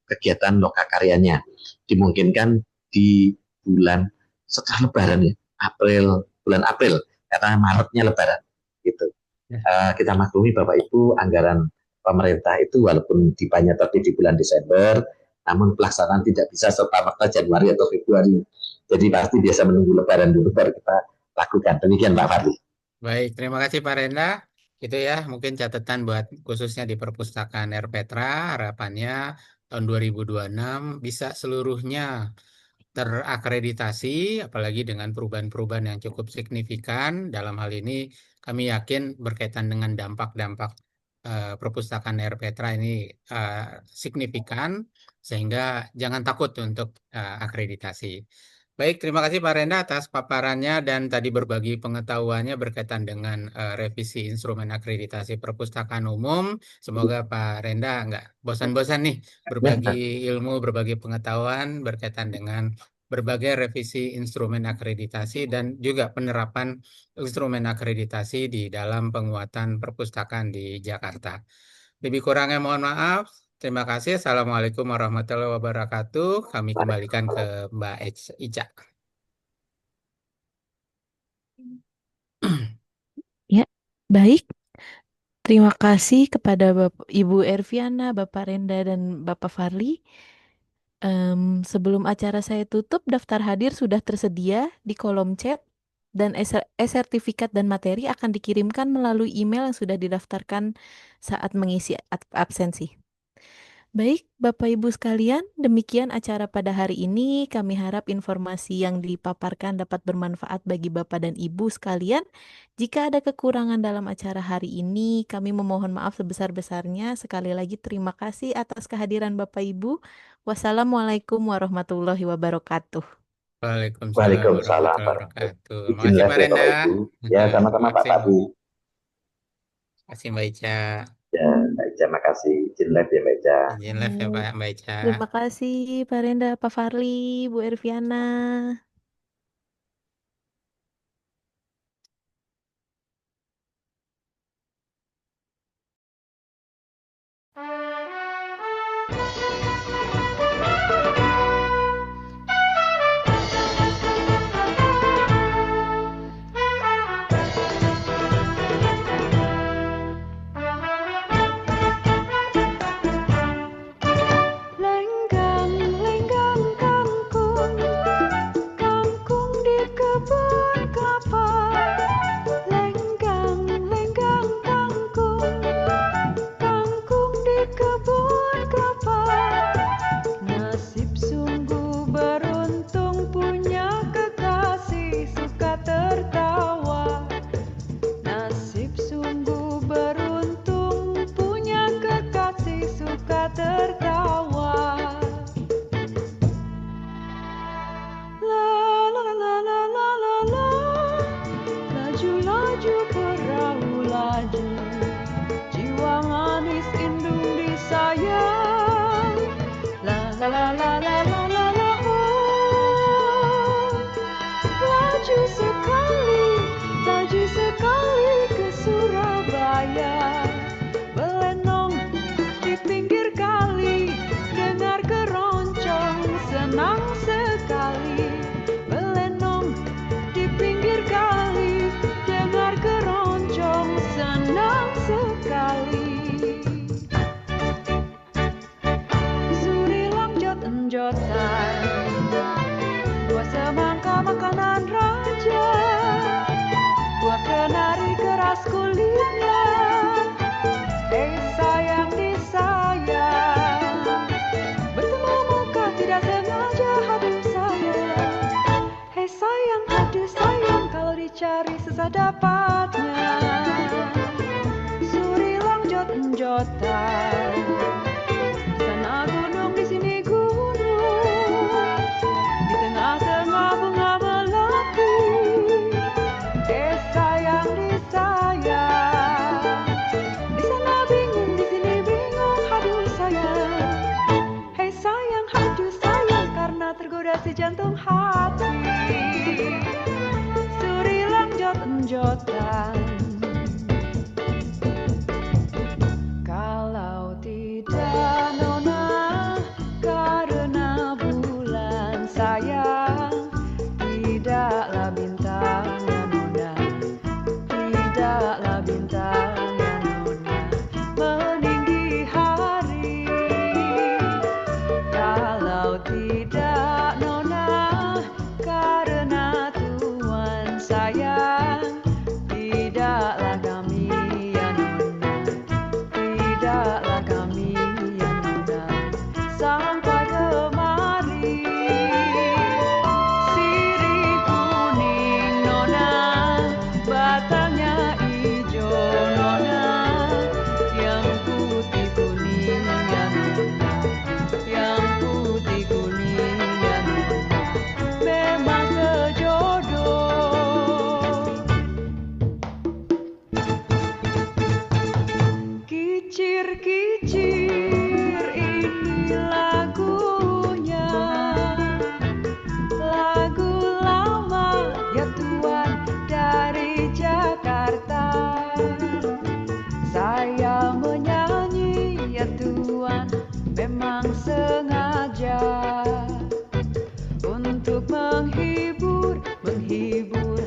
kegiatan lokakaryanya. Dimungkinkan di bulan setelah Lebaran ya, bulan April, karena Maretnya Lebaran gitu. Kita maklumi Bapak Ibu, anggaran pemerintah itu walaupun dibanya tapi di bulan Desember, namun pelaksanaan tidak bisa serta-merta Januari atau Februari. Jadi pasti biasa menunggu Lebaran dulu baru kita lakukan. Demikian Pak Farli. Baik, terima kasih Pak Renda. Itu ya, mungkin catatan buat khususnya di Perpustakaan RPTRA, harapannya tahun 2026 bisa seluruhnya terakreditasi, apalagi dengan perubahan-perubahan yang cukup signifikan. Dalam hal ini kami yakin berkaitan dengan dampak-dampak perpustakaan RPTRA ini signifikan, sehingga jangan takut untuk akreditasi. Baik, terima kasih Pak Renda atas paparannya dan tadi berbagi pengetahuannya berkaitan dengan revisi instrumen akreditasi perpustakaan umum. Semoga Pak Renda nggak bosan-bosan nih berbagi ilmu, berbagi pengetahuan berkaitan dengan berbagai revisi instrumen akreditasi dan juga penerapan instrumen akreditasi di dalam penguatan perpustakaan di Jakarta. Lebih kurangnya mohon maaf. Terima kasih. Assalamualaikum warahmatullahi wabarakatuh. Kami kembalikan ke Mbak Ica. Ya, baik. Terima kasih kepada Ibu Erviana, Bapak Renda, dan Bapak Farli. Sebelum acara saya tutup, daftar hadir sudah tersedia di kolom chat dan e-sertifikat dan materi akan dikirimkan melalui email yang sudah didaftarkan saat mengisi absensi. Baik, Bapak Ibu sekalian, demikian acara pada hari ini. Kami harap informasi yang dipaparkan dapat bermanfaat bagi Bapak dan Ibu sekalian. Jika ada kekurangan dalam acara hari ini, kami memohon maaf sebesar-besarnya. Sekali lagi terima kasih atas kehadiran Bapak Ibu. Wassalamualaikum warahmatullahi wabarakatuh. Waalaikumsalam Waalaikumsalam warahmatullahi wabarakatuh. Izin Makasih Pak live ya Bapak Renda. Ibu. Ya, sama-sama Pak Tabu. Terima kasih Mbak Ica. Ya, Mbak Ica, makasih. Izin live ya Mbak Ica. Izin live ya Mbak Ica. Terima kasih Pak Renda, Pak Farli, Bu Erviana. Kangkung di kebun sadapatnya. Suri langjot enjotan, sana gunung di sini gunung, di tengah-tengah bunga melati. Desa yang disayang, di sana bingung, di sini bingung, aduh sayang. Hei sayang, aduh sayang, karena tergoda si jantung hati. Suri langjot enjotan, kalau tidak nona karena bulan sayang, tidaklah bintangnya nona, tidaklah bintangnya nona meninggi hari. Kalau tidak nona karena Tuhan sayang, tidaklah kami ya nona, tidaklah kami ya nona sampai kemari. Sirih kuning nona, batangnya hijau nona, yang putih kuning ya nona, yang putih kuning ya nona, memang sejodoh. Kicir-kicir ini lagunya, lagu lama ya Tuhan dari Jakarta. Saya menyanyi ya Tuhan memang sengaja untuk menghibur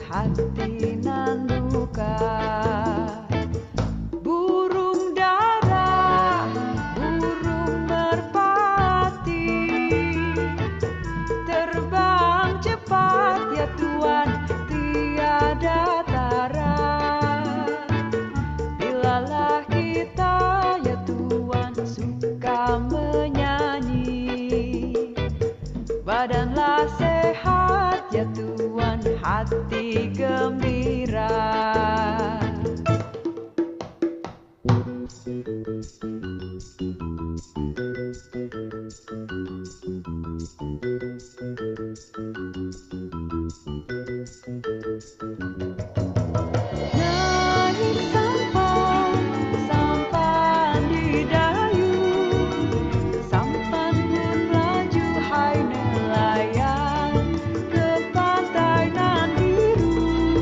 hati nan duka. Burung dara, burung merpati, terbang cepat ya Tuhan tiada tara. Bilalah kita ya Tuhan suka menyanyi, badanlah sehat ya Tuhan hati gembira. Naik sampan di dayung, sampan pun melaju hai nelayan ke pantai nan biru.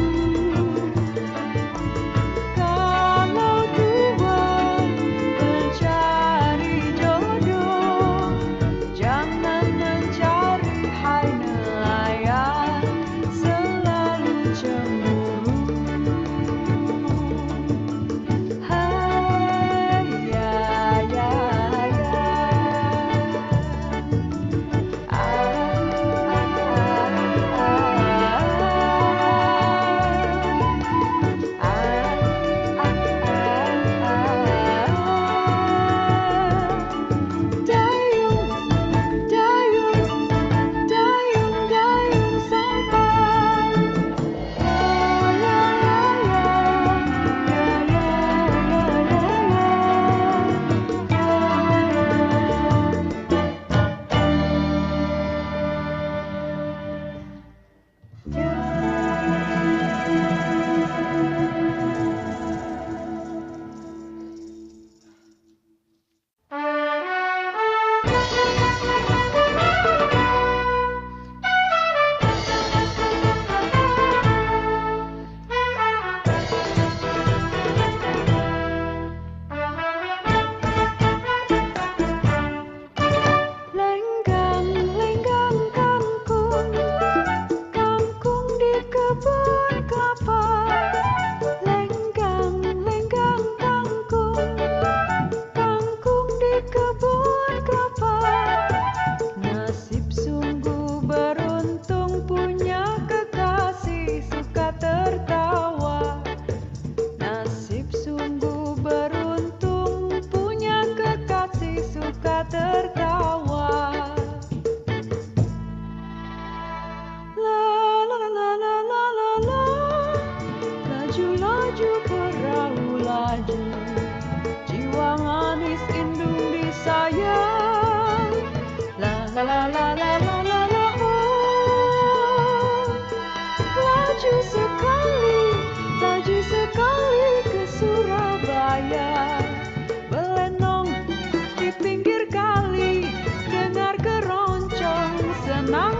La la la la la la la oh. Laju sekali ke Surabaya. Belenong di pinggir kali, dengar keroncong senang